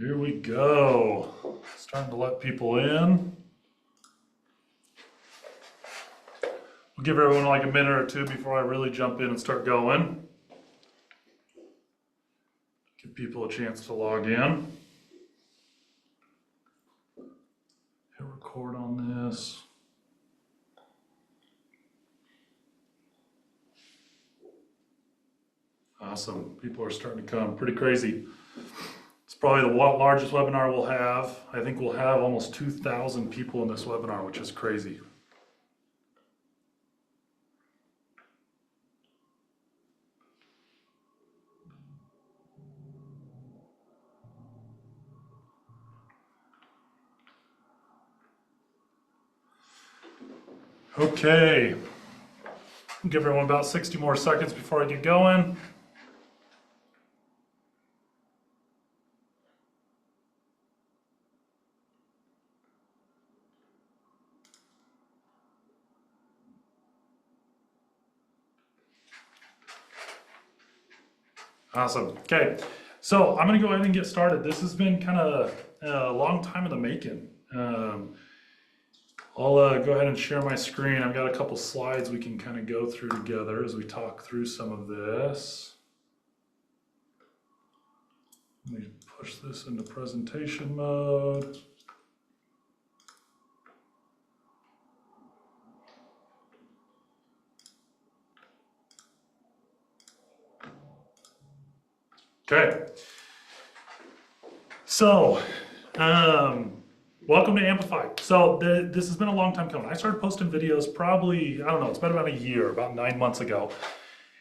Here we go. Starting to let people in. We'll give everyone like a minute or two before I really jump in and start going. Give people a chance to log in. Hit record on this. Awesome. People are starting to come. Pretty crazy. It's probably the largest webinar we'll have. I think we'll have almost 2,000 people in this webinar, which is crazy. Okay. Give everyone about 60 more seconds before I get going. Awesome. Okay, so I'm going to go ahead and get started. This has been kind of a long time in the making. I'll go ahead and share my screen. I've got a couple slides we can kind of go through together as we talk through some of this. Let me push this into presentation mode. Okay, so welcome to Amplify. So this has been a long time coming. I started posting videos probably, I don't know, it's been about a year, about 9 months ago.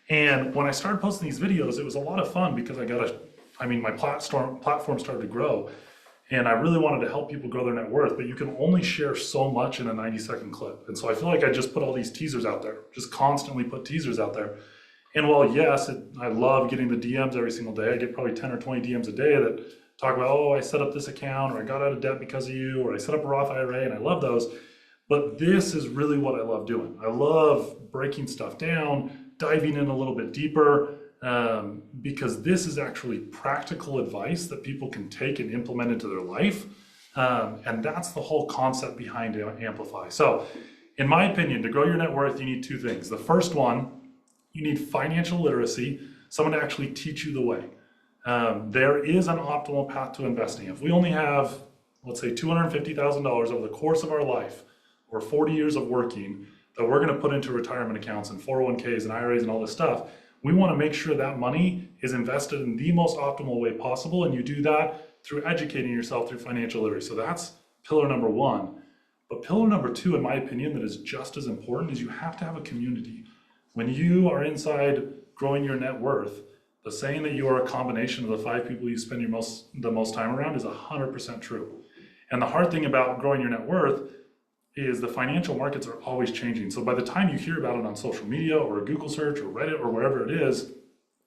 And when I started posting these videos, it was a lot of fun because my platform started to grow. And I really wanted to help people grow their net worth, but you can only share so much in a 90-second clip. And so I feel like I just put all these teasers out there, just constantly put teasers out there. And while yes, I love getting the DMs every single day, I get probably 10 or 20 DMs a day that talk about, oh, I set up this account, or I got out of debt because of you, or I set up a Roth IRA, and I love those. But this is really what I love doing. I love breaking stuff down, diving in a little bit deeper, because this is actually practical advice that people can take and implement into their life. And that's the whole concept behind Amplify. So in my opinion, to grow your net worth, you need two things. The first one, you need financial literacy, someone to actually teach you the way. There is an optimal path to investing. If we only have, let's say, $250,000 over the course of our life, or 40 years of working, that we're going to put into retirement accounts and 401ks and IRAs and all this stuff, we want to make sure that money is invested in the most optimal way possible, and you do that through educating yourself through financial literacy. So that's pillar number one. But pillar number two, in my opinion, that is just as important, is you have to have a community. When you are inside growing your net worth, the saying that you are a combination of the 5 people you spend the most time around is 100% true. And the hard thing about growing your net worth is the financial markets are always changing. So by the time you hear about it on social media or a Google search or Reddit or wherever it is,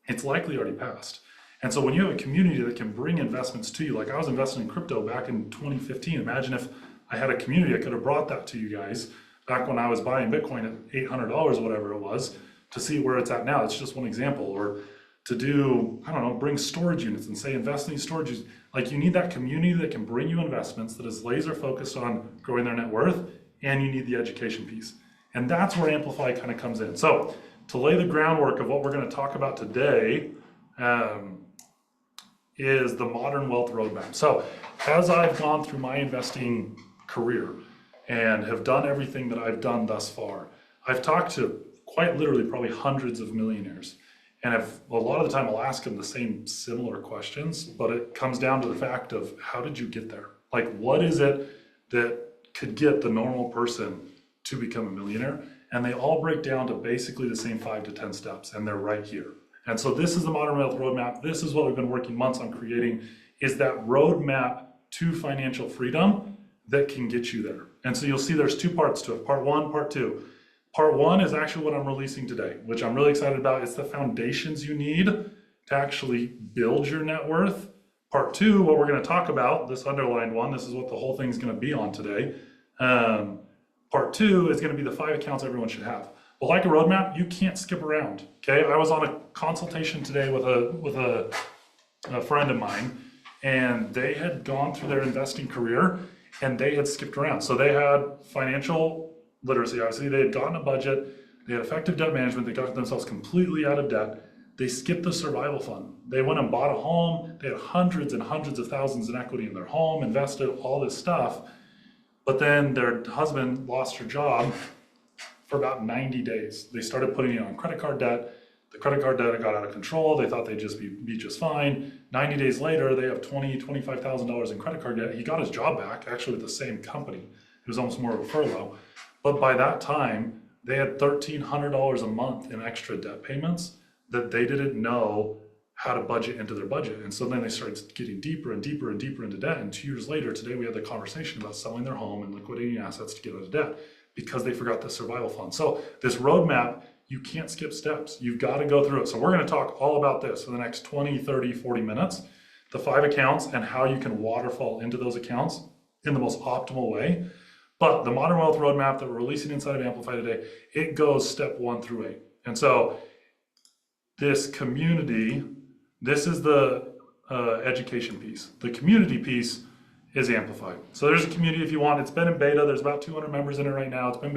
it's likely already passed. And so when you have a community that can bring investments to you, like I was investing in crypto back in 2015, imagine if I had a community, I could have brought that to you guys back when I was buying Bitcoin at $800 or whatever it was, to see where it's at now. It's just one example. Or to do, I don't know, bring storage units and say invest in these storage units. Like, you need that community that can bring you investments, that is laser focused on growing their net worth, and you need the education piece. And that's where Amplify kind of comes in. So to lay the groundwork of what we're going to talk about today is the modern wealth roadmap. So as I've gone through my investing career and have done everything that I've done thus far, I've talked to quite literally probably hundreds of millionaires. And a lot of the time I'll ask them the same similar questions, but it comes down to the fact of, how did you get there? Like, what is it that could get the normal person to become a millionaire? And they all break down to basically the same 5 to 10 steps, and they're right here. And so this is the Modern Wealth Roadmap. This is what we've been working months on creating, is that roadmap to financial freedom that can get you there. And so you'll see there's 2 parts to it, part 1, part 2. Part 1 is actually what I'm releasing today, which I'm really excited about. It's the foundations you need to actually build your net worth. Part 2, what we're going to talk about, this underlined one, this is what the whole thing's going to be on today. Part 2 is going to be the 5 accounts everyone should have. But like a roadmap, you can't skip around. Okay, I was on a consultation today with a friend of mine, and they had gone through their investing career and they had skipped around. So they had financial literacy, obviously, they had gotten a budget, they had effective debt management, they got themselves completely out of debt. They skipped the survival fund. They went and bought a home, they had hundreds and hundreds of thousands in equity in their home, invested all this stuff, but then their husband lost her job for about 90 days. They started putting it on credit card debt. The credit card debt got out of control. They thought they'd just be just fine. 90 days later, they have $25,000 in credit card debt. He got his job back, actually with the same company. It was almost more of a furlough. But by that time, they had $1,300 a month in extra debt payments that they didn't know how to budget into their budget. And so then they started getting deeper and deeper and deeper into debt. And 2 years later, today we had the conversation about selling their home and liquidating assets to get out of debt because they forgot the survival fund. So this roadmap, you can't skip steps. You've got to go through it. So we're going to talk all about this for the next 20, 30, 40 minutes, the 5 accounts and how you can waterfall into those accounts in the most optimal way. But the Modern Wealth Roadmap that we're releasing inside of Amplify today, it goes step 1 through 8. And so this community, this is the education piece. The community piece is Amplify. So there's a community if you want. It's been in beta. There's about 200 members in it right now. It's been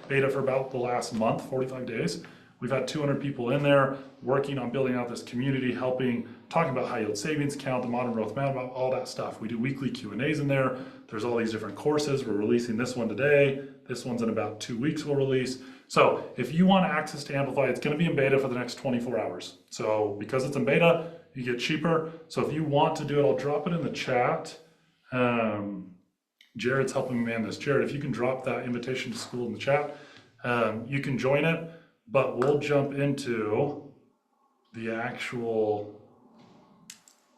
beta for about the last month, 45 days. We've had 200 people in there working on building out this community, talking about high yield savings account, the Modern Wealth Roadmap, all that stuff. We do weekly Q&As in there. There's all these different courses. We're releasing this one today. This one's in about 2 weeks we'll release. So if you want access to Amplify, it's going to be in beta for the next 24 hours. So because it's in beta, you get cheaper. So if you want to do it, I'll drop it in the chat. Jared's helping me man this. Jared, if you can drop that invitation to school in the chat, you can join it, but we'll jump into the actual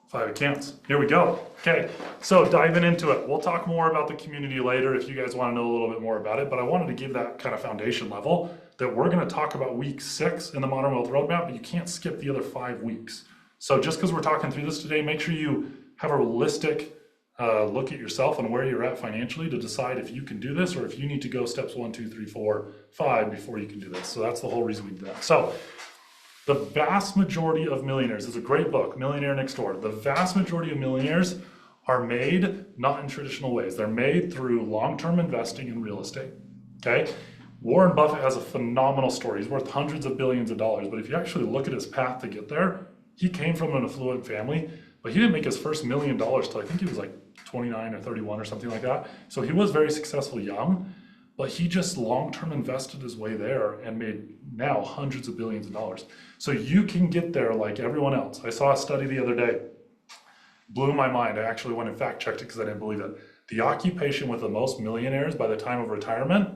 5 accounts. Here we go. Okay, so diving into it. We'll talk more about the community later if you guys want to know a little bit more about it, but I wanted to give that kind of foundation level that we're going to talk about week 6 in the Modern Wealth Roadmap, but you can't skip the other 5 weeks. So just because we're talking through this today, make sure you have a realistic look at yourself and where you're at financially to decide if you can do this or if you need to go steps 1, 2, 3, 4, 5 before you can do this. So that's the whole reason we do that. So the vast majority of millionaires, is a great book, Millionaire Next Door. The vast majority of millionaires are made not in traditional ways. They're made through long-term investing in real estate, okay? Warren Buffett has a phenomenal story. He's worth hundreds of billions of dollars, but if you actually look at his path to get there, he came from an affluent family, but he didn't make his first $1 million till I think he was like 29 or 31 or something like that. So he was very successful young, but he just long-term invested his way there and made now hundreds of billions of dollars. So you can get there like everyone else. I saw a study the other day, blew my mind. I actually went and fact checked it because I didn't believe it. The occupation with the most millionaires by the time of retirement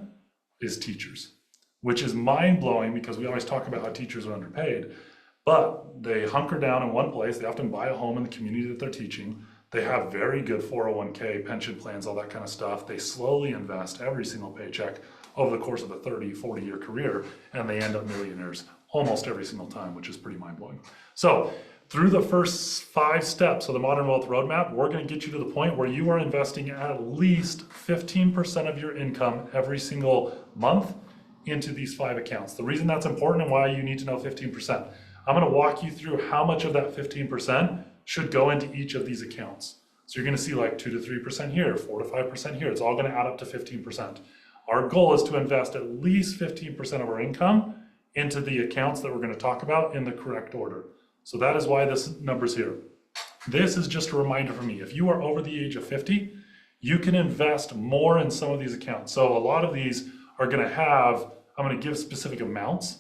is teachers, which is mind-blowing because we always talk about how teachers are underpaid, but they hunker down in one place. They often buy a home in the community that they're teaching. They have very good 401k, pension plans, all that kind of stuff. They slowly invest every single paycheck over the course of a 30, 40-year career, and they end up millionaires almost every single time, which is pretty mind-blowing. So through the first 5 steps of the Modern Wealth Roadmap, we're going to get you to the point where you are investing at least 15% of your income every single month into these 5 accounts. The reason that's important and why you need to know 15%, I'm going to walk you through how much of that 15% should go into each of these accounts. So you're going to see like 2 to 3% here, 4 to 5% here. It's all going to add up to 15%. Our goal is to invest at least 15% of our income into the accounts that we're going to talk about in the correct order. So that is why this number's here. This is just a reminder for me. If you are over the age of 50, you can invest more in some of these accounts. So a lot of these are going to have, I'm going to give specific amounts,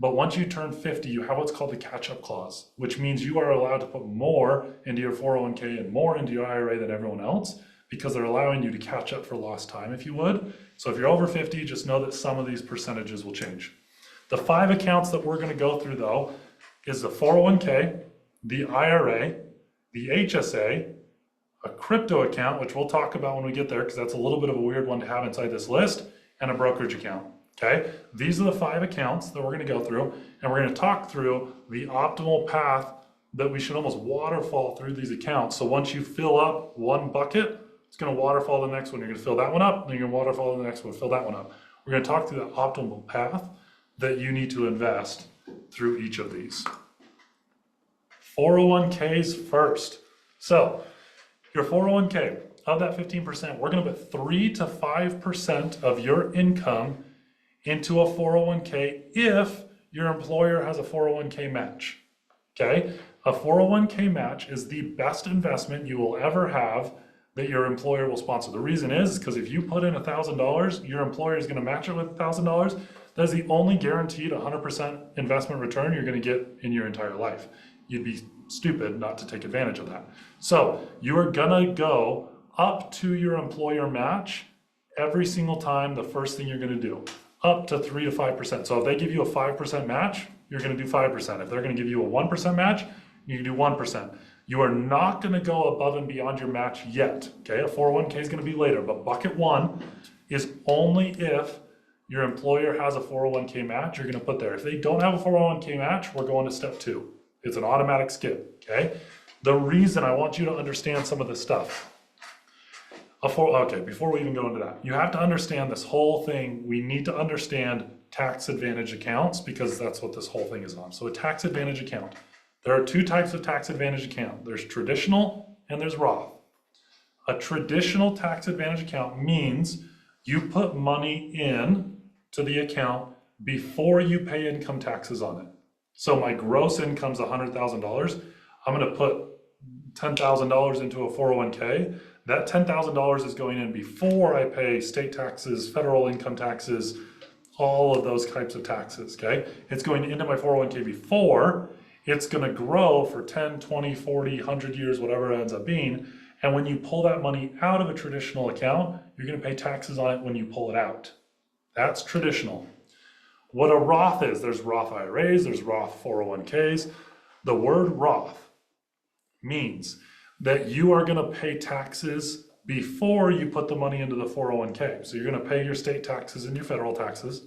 but once you turn 50, you have what's called the catch-up clause, which means you are allowed to put more into your 401k and more into your IRA than everyone else because they're allowing you to catch up for lost time, if you would. So if you're over 50, just know that some of these percentages will change. The 5 accounts that we're going to go through, though, is the 401k, the IRA, the HSA, a crypto account, which we'll talk about when we get there because that's a little bit of a weird one to have inside this list, and a brokerage account. Okay, these are the 5 accounts that we're going to go through, and we're going to talk through the optimal path that we should almost waterfall through these accounts. So once you fill up one bucket, it's going to waterfall the next one. You're going to fill that one up, then you're going to waterfall the next one, fill that one up. We're going to talk through the optimal path that you need to invest through each of these. 401ks first. So Your 401k, of that 15%, we're gonna put 3 to 5% of your income into a 401k if your employer has a 401k match, okay? A 401k match is the best investment you will ever have that your employer will sponsor. The reason is because if you put in $1,000, your employer is gonna match it with $1,000. That is the only guaranteed 100% investment return you're gonna get in your entire life. You'd be stupid not to take advantage of that. So you are gonna go up to your employer match every single time. The first thing you're gonna do, up to 3 to 5%. So if they give you a 5% match, you're gonna do 5%. If they're gonna give you a 1% match, you can do 1%. You are not gonna go above and beyond your match yet, okay? A 401k is gonna be later, but bucket one is only if your employer has a 401k match, you're gonna put there. If they don't have a 401k match, we're going to step 2. It's an automatic skip, okay? The reason I want you to understand some of this stuff. Okay, before we even go into that, you have to understand this whole thing. We need to understand tax advantage accounts because that's what this whole thing is on. So a tax advantage account. There are 2 types of tax advantage account. There's traditional and there's Roth. A traditional tax advantage account means you put money in to the account before you pay income taxes on it. So my gross income's $100,000. I'm gonna put $10,000 into a 401k. That $10,000 is going in before I pay state taxes, federal income taxes, all of those types of taxes, okay? It's going into my 401k before. It's gonna grow for 10, 20, 40, 100 years, whatever it ends up being. And when you pull that money out of a traditional account, you're gonna pay taxes on it when you pull it out. That's traditional. What a Roth is, there's Roth IRAs, there's Roth 401ks. The word Roth means that you are gonna pay taxes before you put the money into the 401k. So you're gonna pay your state taxes and your federal taxes.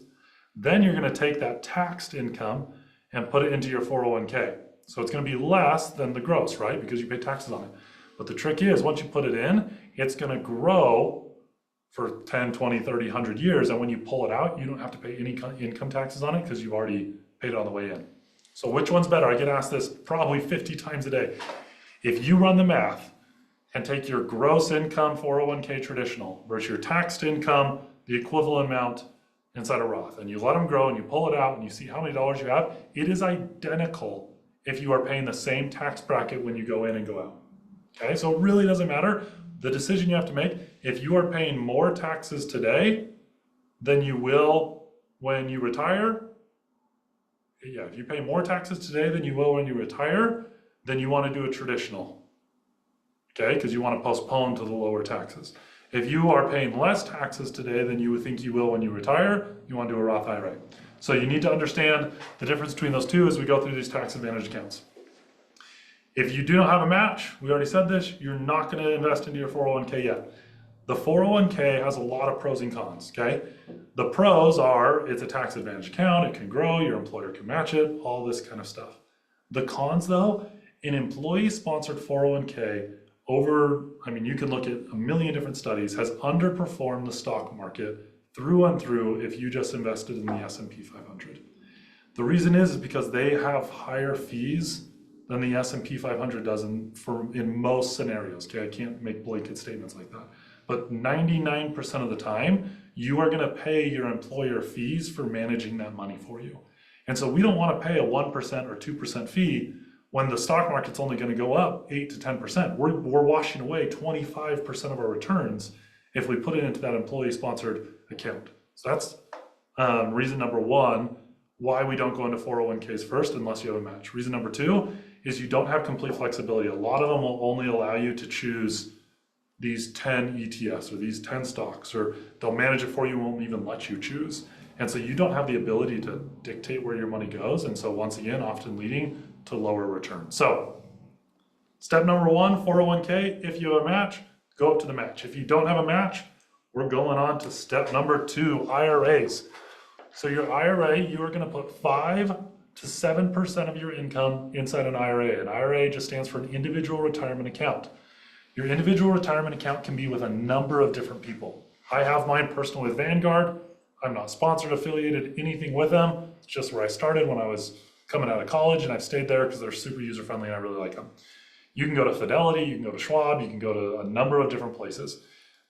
Then you're gonna take that taxed income and put it into your 401k. So it's gonna be less than the gross, right? Because you pay taxes on it. But the trick is, once you put it in, it's gonna grow for 10, 20, 30, 100 years. And when you pull it out, you don't have to pay any income taxes on it because you've already paid it on the way in. So which one's better? I get asked this probably 50 times a day. If you run the math and take your gross income 401k traditional versus your taxed income, the equivalent amount inside a Roth, and you let them grow and you pull it out and you see how many dollars you have, it is identical if you are paying the same tax bracket when you go in and go out. Okay, so it really doesn't matter. The decision you have to make, if you are paying more taxes today than you will when you retire, if you pay more taxes today than you will when you retire, then you want to do a traditional, okay? Because you want to postpone to the lower taxes. If you are paying less taxes today than you would think you will when you retire, you want to do a Roth IRA. So you need to understand the difference between those two as we go through these tax advantage accounts. If you do not have a match, we already said this, you're not going to invest into your 401k yet. The 401k has a lot of pros and cons, okay? The pros are it's a tax advantage account, it can grow, your employer can match it, all this kind of stuff. The cons though, an employee-sponsored 401k you can look at a million different studies, has underperformed the stock market through and through if you just invested in the S&P 500. The reason is because they have higher fees than the S&P 500 does in most scenarios, okay? I can't make blanket statements like that. But 99% of the time, you are gonna pay your employer fees for managing that money for you. And so we don't wanna pay a 1% or 2% fee when the stock market's only gonna go up 8 to 10%. We're washing away 25% of our returns if we put it into that employee-sponsored account. So that's reason number one, why we don't go into 401ks first unless you have a match. Reason number two is you don't have complete flexibility. A lot of them will only allow you to choose these 10 ETFs or these 10 stocks, or they'll manage it for you, won't even let you choose. And so you don't have the ability to dictate where your money goes. And so once again, often leading to lower returns. So step number one, 401k, if you have a match, go up to the match. If you don't have a match, we're going on to step number 2, IRAs. So your IRA, you are gonna put 5 to 7% of your income inside an IRA. An IRA just stands for an individual retirement account. Your individual retirement account can be with a number of different people. I have mine personally with Vanguard. I'm not sponsored, affiliated, anything with them. It's just where I started when I was coming out of college, and I've stayed there because they're super user-friendly and I really like them. You can go to Fidelity, you can go to Schwab, you can go to a number of different places.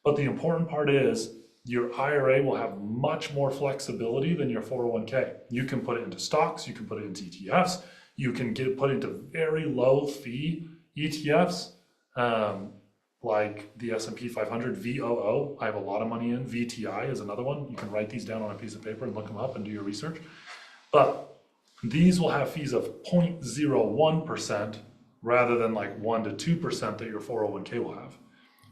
But the important part is your IRA will have much more flexibility than your 401k. You can put it into stocks, you can put it into ETFs, you can put it into very low fee ETFs, like the S&P 500 VOO. I have a lot of money in. VTI is another one. You can write these down on a piece of paper and look them up and do your research. But these will have fees of 0.01% rather than like 1 to 2% that your 401k will have.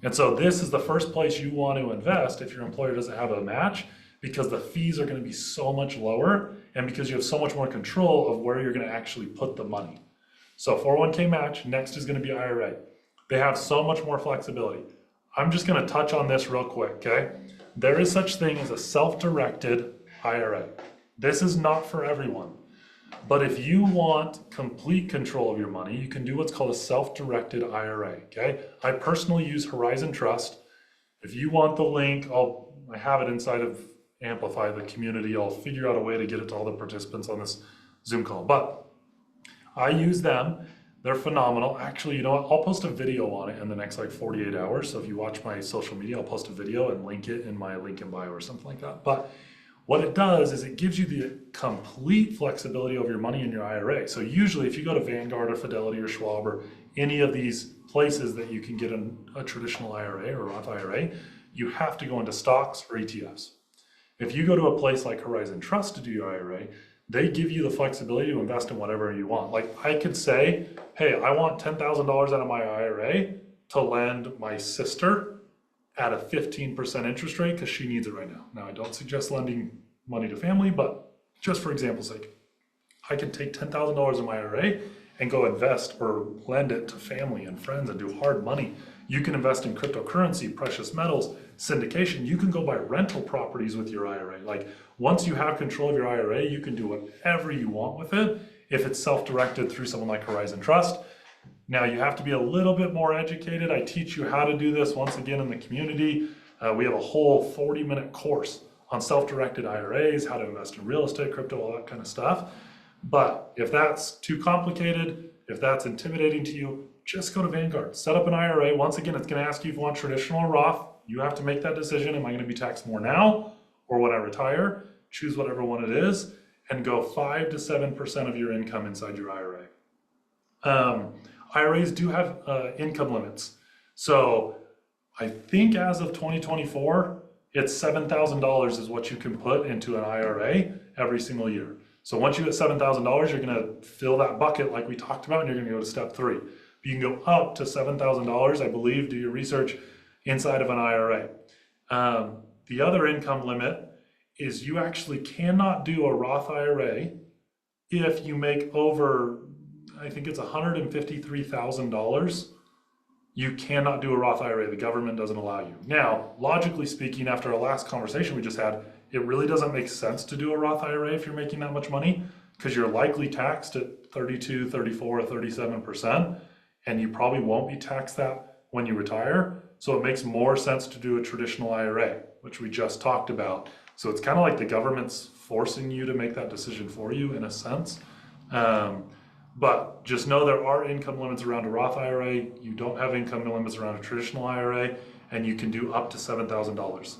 And so this is the first place you want to invest if your employer doesn't have a match, because the fees are going to be so much lower and because you have so much more control of where you're going to actually put the money. So 401k match, next is going to be IRA. They have so much more flexibility. I'm just going to touch on this real quick, okay? There is such thing as a self-directed IRA. This is not for everyone. But if you want complete control of your money, you can do what's called a self-directed IRA, okay? I personally use Horizon Trust. If you want the link, I have it inside of Amplify, the community. I'll figure out a way to get it to all the participants on this Zoom call. But I use them. They're phenomenal. Actually, you know what? I'll post a video on it in the next like 48 hours. So if you watch my social media, I'll post a video and link it in my link in bio or something like that. But what it does is it gives you the complete flexibility over your money in your IRA. So usually if you go to Vanguard or Fidelity or Schwab or any of these places that you can get a traditional IRA or Roth IRA, you have to go into stocks or ETFs. If you go to a place like Horizon Trust to do your IRA, they give you the flexibility to invest in whatever you want. Like I could say, hey, I want $10,000 out of my IRA to lend my sister at a 15% interest rate because she needs it right now. Now, I don't suggest lending money to family, but just for example's sake, I can take $10,000 in my IRA and go invest or lend it to family and friends and do hard money. You can invest in cryptocurrency, precious metals, syndication. You can go buy rental properties with your IRA. Like once you have control of your IRA, you can do whatever you want with it if it's self-directed through someone like Horizon Trust. Now you have to be a little bit more educated. I teach you how to do this once again in the community. We have a whole 40-minute course on self-directed IRAs, how to invest in real estate, crypto, all that kind of stuff. But if that's too complicated, if that's intimidating to you, just go to Vanguard. Set up an IRA. Once again, it's going to ask you if you want traditional or Roth. You have to make that decision. Am I going to be taxed more now or when I retire? Choose whatever one it is and go 5 to 7% of your income inside your IRA. IRAs do have income limits. So I think as of 2024, it's $7,000 is what you can put into an IRA every single year. So once you hit $7,000, you're going to fill that bucket like we talked about, and you're going to go to step 3. You can go up to $7,000, I believe, do your research inside of an IRA. The other income limit is you actually cannot do a Roth IRA if you make over, I think it's $153,000. You cannot do a Roth IRA. The government doesn't allow you. Now, logically speaking, after our last conversation we just had, it really doesn't make sense to do a Roth IRA if you're making that much money, because you're likely taxed at 32, 34, or 37%, and you probably won't be taxed that when you retire. So it makes more sense to do a traditional IRA, which we just talked about. So it's kind of like the government's forcing you to make that decision for you in a sense. But just know there are income limits around a Roth IRA. You don't have income limits around a traditional IRA, and you can do up to $7,000.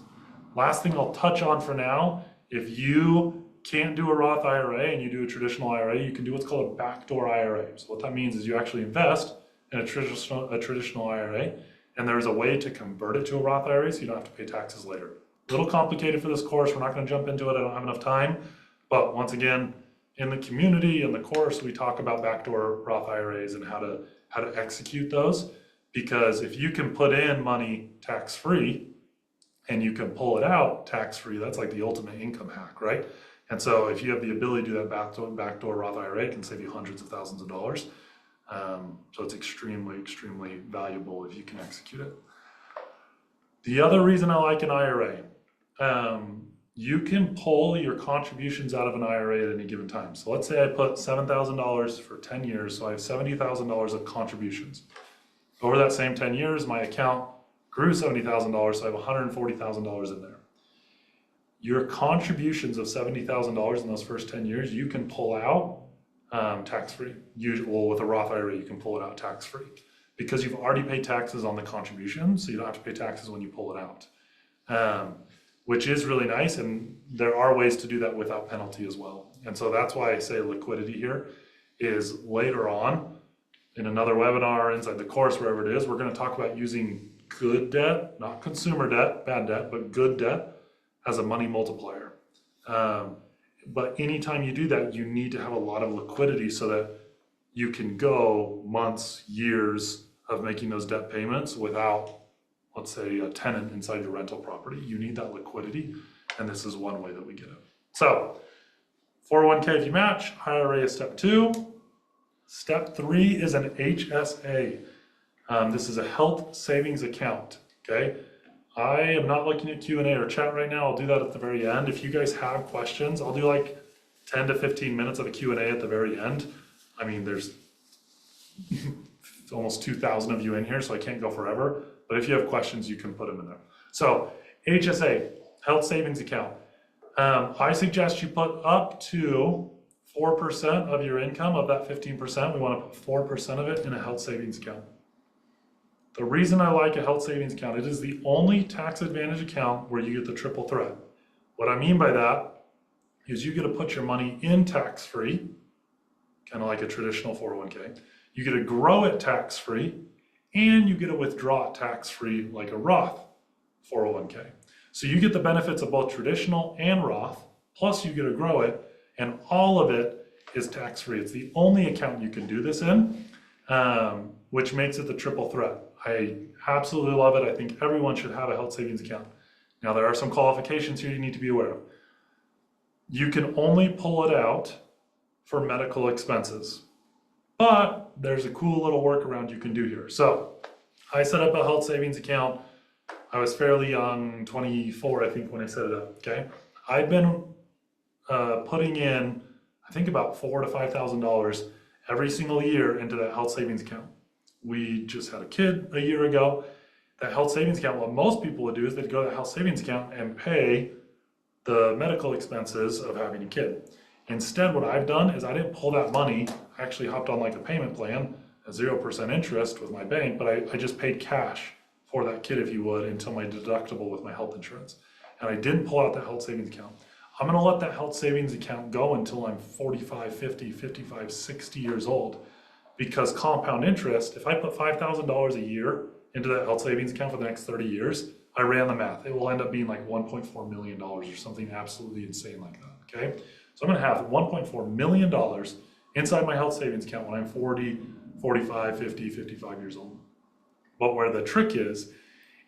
Last thing I'll touch on for now, if you can't do a Roth IRA and you do a traditional IRA, you can do what's called a backdoor IRA. So what that means is you actually invest in a traditional IRA, and there's a way to convert it to a Roth IRA so you don't have to pay taxes later. A little complicated for this course. We're not going to jump into it. I don't have enough time. But once again, in the community, in the course, we talk about backdoor Roth IRAs and how to execute those. Because if you can put in money tax-free and you can pull it out tax-free, that's like the ultimate income hack, right? And so if you have the ability to do that backdoor Roth IRA, it can save you hundreds of thousands of dollars. So it's extremely, extremely valuable if you can execute it. The other reason I like an IRA, you can pull your contributions out of an IRA at any given time. So let's say I put $7,000 for 10 years, so I have $70,000 of contributions. Over that same 10 years, my account grew $70,000, so I have $140,000 in there. Your contributions of $70,000 in those first 10 years, you can pull out tax-free. Well, with a Roth IRA, you can pull it out tax-free. because you've already paid taxes on the contribution, so you don't have to pay taxes when you pull it out, which is really nice. And there are ways to do that without penalty as well. And so that's why I say liquidity here is later on in another webinar, inside the course, wherever it is, we're going to talk about using good debt, not consumer debt, bad debt, but good debt as a money multiplier. But anytime you do that, you need to have a lot of liquidity so that you can go months, years of making those debt payments without, let's say, a tenant inside your rental property. You need that liquidity, and this is one way that we get it. So 401k if you match, IRA is step 2. Step 3 is an HSA. This is a health savings account, okay? I am not looking at Q&A or chat right now. I'll do that at the very end. If you guys have questions, I'll do like 10 to 15 minutes of a Q&A at the very end. I mean, there's almost 2,000 of you in here, so I can't go forever. But if you have questions, you can put them in there. So HSA, health savings account. I suggest you put up to 4% of your income. Of that 15%, we want to put 4% of it in a health savings account. The reason I like a health savings account, it is the only tax advantage account where you get the triple threat. What I mean by that is you get to put your money in tax-free, kind of like a traditional 401k. You get to grow it tax-free, and you get to withdraw it tax-free like a Roth 401k. So you get the benefits of both traditional and Roth, plus you get to grow it, and all of it is tax-free. It's the only account you can do this in, which makes it the triple threat. I absolutely love it. I think everyone should have a health savings account. Now, there are some qualifications here you need to be aware of. You can only pull it out for medical expenses, but there's a cool little workaround you can do here. So I set up a health savings account. I was fairly young, 24, I think, when I set it up, okay? I've been putting in, I think, about $4,000 to $5,000 every single year into that health savings account. We just had a kid a year ago. That health savings account, what most people would do is they'd go to that health savings account and pay the medical expenses of having a kid. Instead, what I've done is I didn't pull that money. I actually hopped on like a payment plan, a 0% interest with my bank, but I just paid cash for that kid, if you would, until my deductible with my health insurance. And I didn't pull out that health savings account. I'm gonna let that health savings account go until I'm 45, 50, 55, 60 years old. Because compound interest, if I put $5,000 a year into that health savings account for the next 30 years, I ran the math. It will end up being like $1.4 million or something absolutely insane like that, okay? So I'm gonna have $1.4 million inside my health savings account when I'm 40, 45, 50, 55 years old. But where the trick is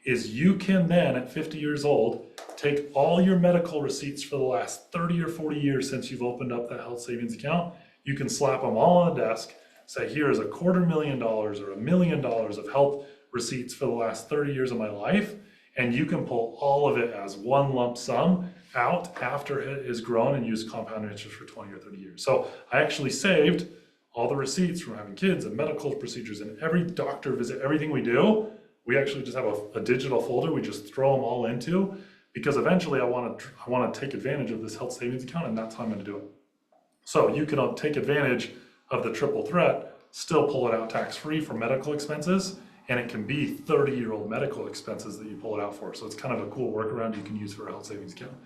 you can then at 50 years old, take all your medical receipts for the last 30 or 40 years since you've opened up that health savings account. You can slap them all on the desk, say, here is $250,000 or $1 million of health receipts for the last 30 years of my life, and you can pull all of it as one lump sum out after it is grown and use compound interest for 20 or 30 years. So I actually saved all the receipts from having kids and medical procedures and every doctor visit, everything we do. We actually just have a digital folder we just throw them all into, because eventually I want to take advantage of this health savings account, and that's how I'm going to do it. So you can take advantage of the triple threat, still pull it out tax-free for medical expenses, and it can be 30-year-old medical expenses that you pull it out for. So it's kind of a cool workaround you can use for a health savings account.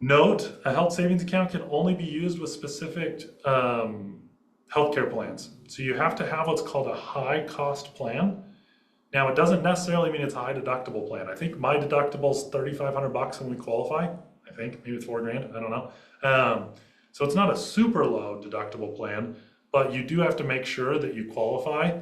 Note, a health savings account can only be used with specific healthcare plans. So you have to have what's called a high-cost plan. Now, it doesn't necessarily mean it's a high deductible plan. I think my deductible is $3,500 when we qualify. I think maybe it's $4,000. I don't know. So it's not a super low deductible plan, but you do have to make sure that you qualify.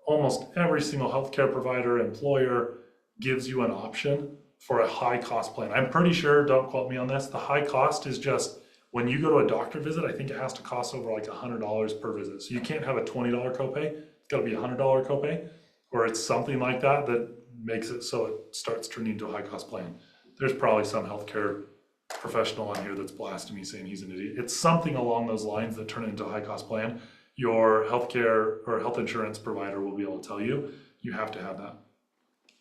Almost every single healthcare provider, employer gives you an option for a high cost plan. I'm pretty sure, don't quote me on this, the high cost is just when you go to a doctor visit, I think it has to cost over like $100 per visit. So you can't have a $20 copay. It's got to be a $100 copay, or it's something like that that makes it so it starts turning into a high cost plan. There's probably some healthcare professional on here that's blasting me saying he's an idiot. It's something along those lines that turn it into a high cost plan. Your healthcare or health insurance provider will be able to tell you, you have to have that.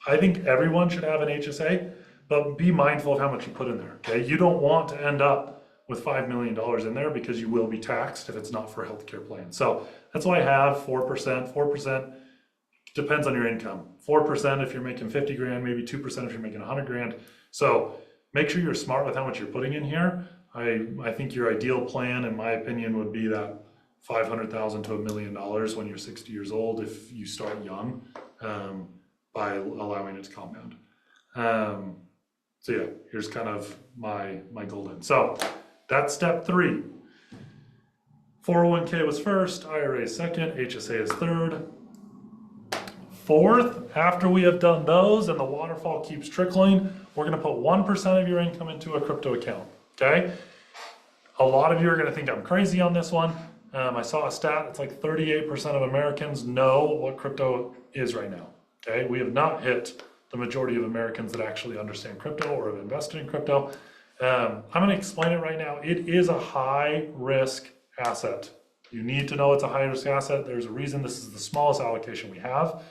I think everyone should have an HSA, but be mindful of how much you put in there, okay? You don't want to end up with $5 million in there because you will be taxed if it's not for a healthcare plan. So that's why I have 4%. 4% depends on your income. 4% if you're making 50 grand, maybe 2% if you're making 100 grand. So make sure you're smart with how much you're putting in here. I think your ideal plan, in my opinion, would be that $500,000 to $1 million when you're 60 years old if you start young, by allowing it to compound. So yeah, here's kind of my golden. So that's step 3. 401k was first, IRA is second, HSA is third. Fourth, after we have done those and the waterfall keeps trickling, we're gonna put 1% of your income into a crypto account, okay? A lot of you are gonna think I'm crazy on this one. I saw a stat, it's like 38% of Americans know what crypto is right now, okay? We have not hit the majority of Americans that actually understand crypto or have invested in crypto. I'm gonna explain it right now. It is a high risk asset. You need to know it's a high risk asset. There's a reason this is the smallest allocation we have.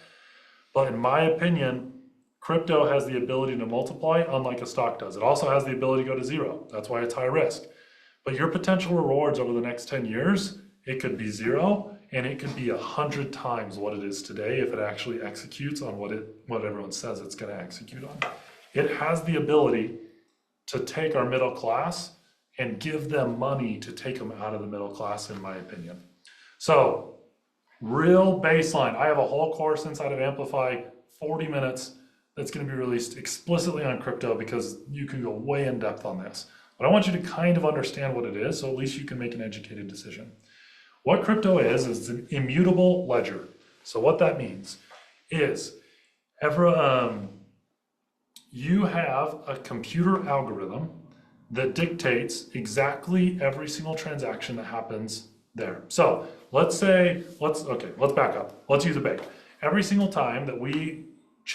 But in my opinion, crypto has the ability to multiply unlike a stock does. It also has the ability to go to zero. That's why it's high risk. But your potential rewards over the next 10 years, it could be zero and it could be 100 times what it is today if it actually executes on what everyone says it's going to execute on. It has the ability to take our middle class and give them money to take them out of the middle class, in my opinion. So, real baseline. I have a whole course inside of Amplify, 40 minutes, that's going to be released explicitly on crypto because you can go way in depth on this. But I want you to kind of understand what it is, so at least you can make an educated decision. What crypto is an immutable ledger. So what that means is you have a computer algorithm that dictates exactly every single transaction that happens there. So let's back up. Let's use a bank. Every single time that we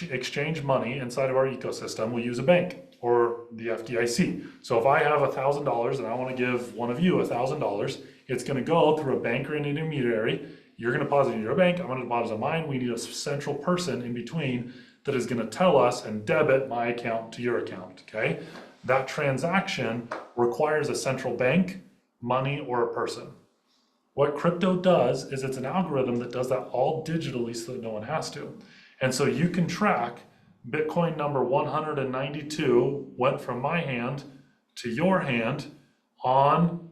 exchange money inside of our ecosystem, we use a bank or the FDIC. So if I have $1,000 and I want to give one of you $1,000, it's going to go through a bank or an intermediary. You're going to deposit in your bank. I'm going to deposit in mine. We need a central person in between that is going to tell us and debit my account to your account. Okay. That transaction requires a central bank, money, or a person. What crypto does is it's an algorithm that does that all digitally so that no one has to. And so you can track Bitcoin number 192 went from my hand to your hand on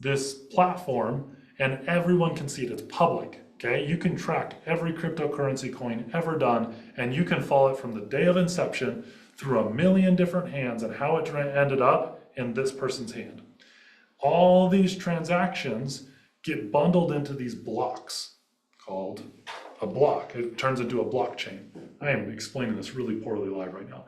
this platform, and everyone can see it. It's public. Okay, you can track every cryptocurrency coin ever done, and you can follow it from the day of inception through a million different hands and how it ended up in this person's hand. All these transactions get bundled into these blocks called a block. It turns into a blockchain. I am explaining this really poorly live right now.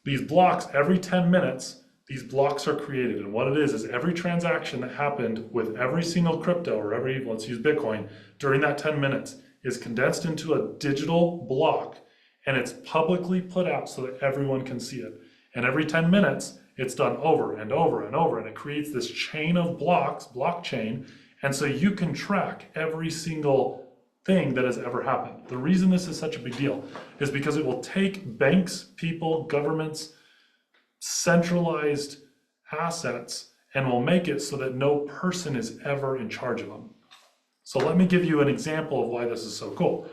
These blocks, every 10 minutes, these blocks are created. And what it is every transaction that happened with every single crypto or let's use Bitcoin, during that 10 minutes is condensed into a digital block, and it's publicly put out so that everyone can see it. And every 10 minutes, it's done over and over and over, and it creates this chain of blocks, blockchain, and so you can track every single thing that has ever happened. The reason this is such a big deal is because it will take banks, people, governments, centralized assets, and will make it so that no person is ever in charge of them. So let me give you an example of why this is so cool.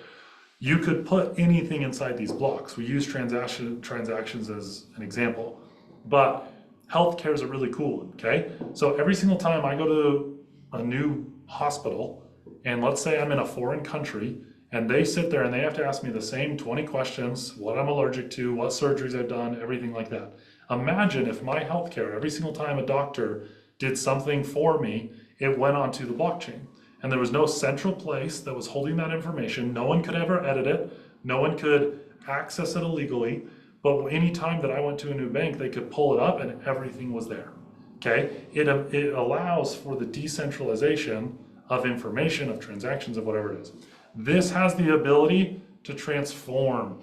You could put anything inside these blocks. We use transactions as an example, but healthcare is a really cool one, okay? So every single time I go to a new hospital, and let's say I'm in a foreign country, and they sit there and they have to ask me the same 20 questions, what I'm allergic to, what surgeries I've done, everything like that. Imagine if my healthcare, every single time a doctor did something for me, it went onto the blockchain. And there was no central place that was holding that information. No one could ever edit it. No one could access it illegally. But any time that I went to a new bank, they could pull it up and everything was there. Okay? It allows for the decentralization of information, of transactions, of whatever it is. This has the ability to transform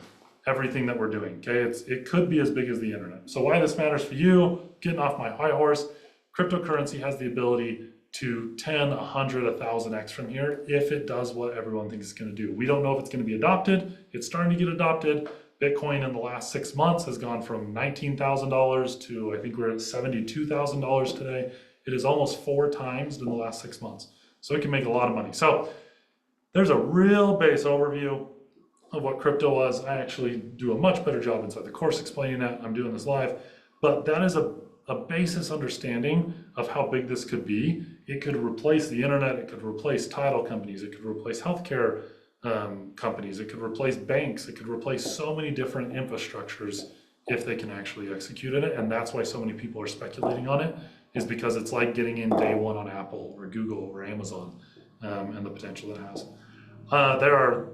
everything that we're doing. Okay? It could be as big as the internet. So why this matters for you, getting off my high horse, cryptocurrency has the ability to 10, 100, 1,000x from here if it does what everyone thinks it's going to do. We don't know if it's going to be adopted. It's starting to get adopted. Bitcoin in the last 6 months has gone from $19,000 to I think we're at $72,000 today. It is almost 4 times in the last 6 months. So it can make a lot of money. So there's a real base overview. of what crypto was. I actually do a much better job inside the course explaining that. I'm doing this live, but that is a basis understanding of how big this could be. It could replace the internet, it could replace title companies, it could replace healthcare companies, it could replace banks, it could replace so many different infrastructures if they can actually execute it. And that's why so many people are speculating on it, is because it's like getting in day one on Apple or Google or Amazon, and the potential it has. There are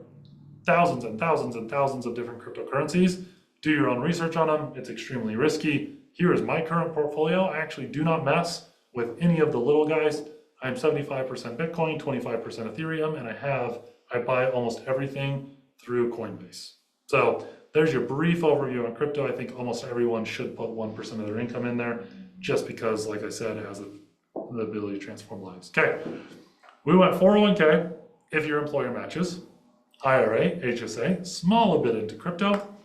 thousands and thousands and thousands of different cryptocurrencies. Do your own research on them. It's extremely risky. Here is my current portfolio. I actually do not mess with any of the little guys. I'm 75% Bitcoin, 25% Ethereum, and I buy almost everything through Coinbase. So there's your brief overview on crypto. I think almost everyone should put 1% of their income in there, just because, like I said, it has the ability to transform lives. Okay, we went 401k if your employer matches, IRA, HSA, small a bit into crypto.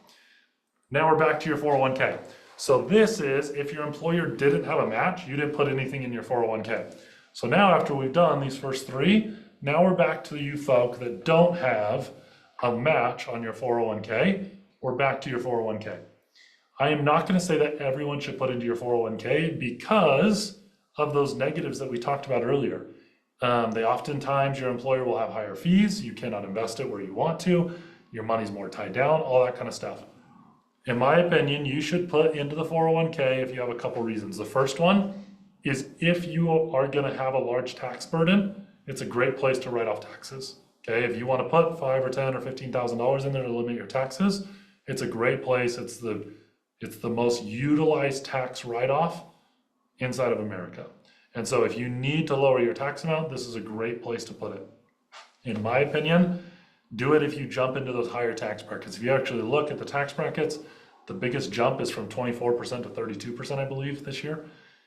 Now we're back to your 401k. So this is if your employer didn't have a match, you didn't put anything in your 401k. So now after we've done these first three, now we're back to you folk that don't have a match on your 401k. We're back to your 401k. I am not going to say that everyone should put into your 401k because of those negatives that we talked about earlier. Oftentimes your employer will have higher fees. You cannot invest it where you want to. Your money's more tied down, all that kind of stuff. In my opinion, you should put into the 401k if you have a couple reasons. The first one is if you are going to have a large tax burden, it's a great place to write off taxes. Okay, if you want to put $5,000 or $10,000 or $15,000 in there to limit your taxes, it's a great place. It's the most utilized tax write-off inside of America. And so if you need to lower your tax amount, this is a great place to put it. In my opinion, do it if you jump into those higher tax brackets. If you actually look at the tax brackets, the biggest jump is from 24% to 32%, I believe, this year.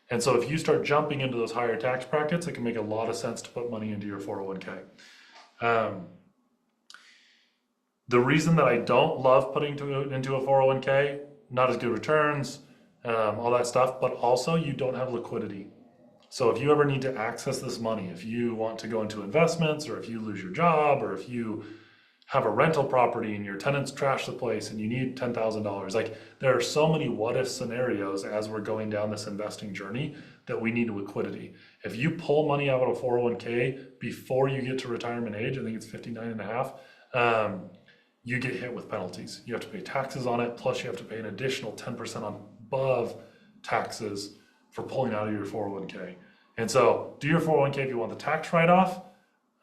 And so if you start jumping into those higher tax brackets, it can make a lot of sense to put money into your 401k. The reason that I don't love putting into a 401k, not as good returns, all that stuff, but also you don't have liquidity. So if you ever need to access this money, if you want to go into investments, or if you lose your job, or if you have a rental property and your tenants trash the place and you need $10,000, like there are so many what if scenarios as we're going down this investing journey that we need liquidity. If you pull money out of a 401k before you get to retirement age, I think it's 59 and a half, you get hit with penalties. You have to pay taxes on it, plus you have to pay an additional 10% on above taxes for pulling out of your 401k. And so do your 401k if you want the tax write-off,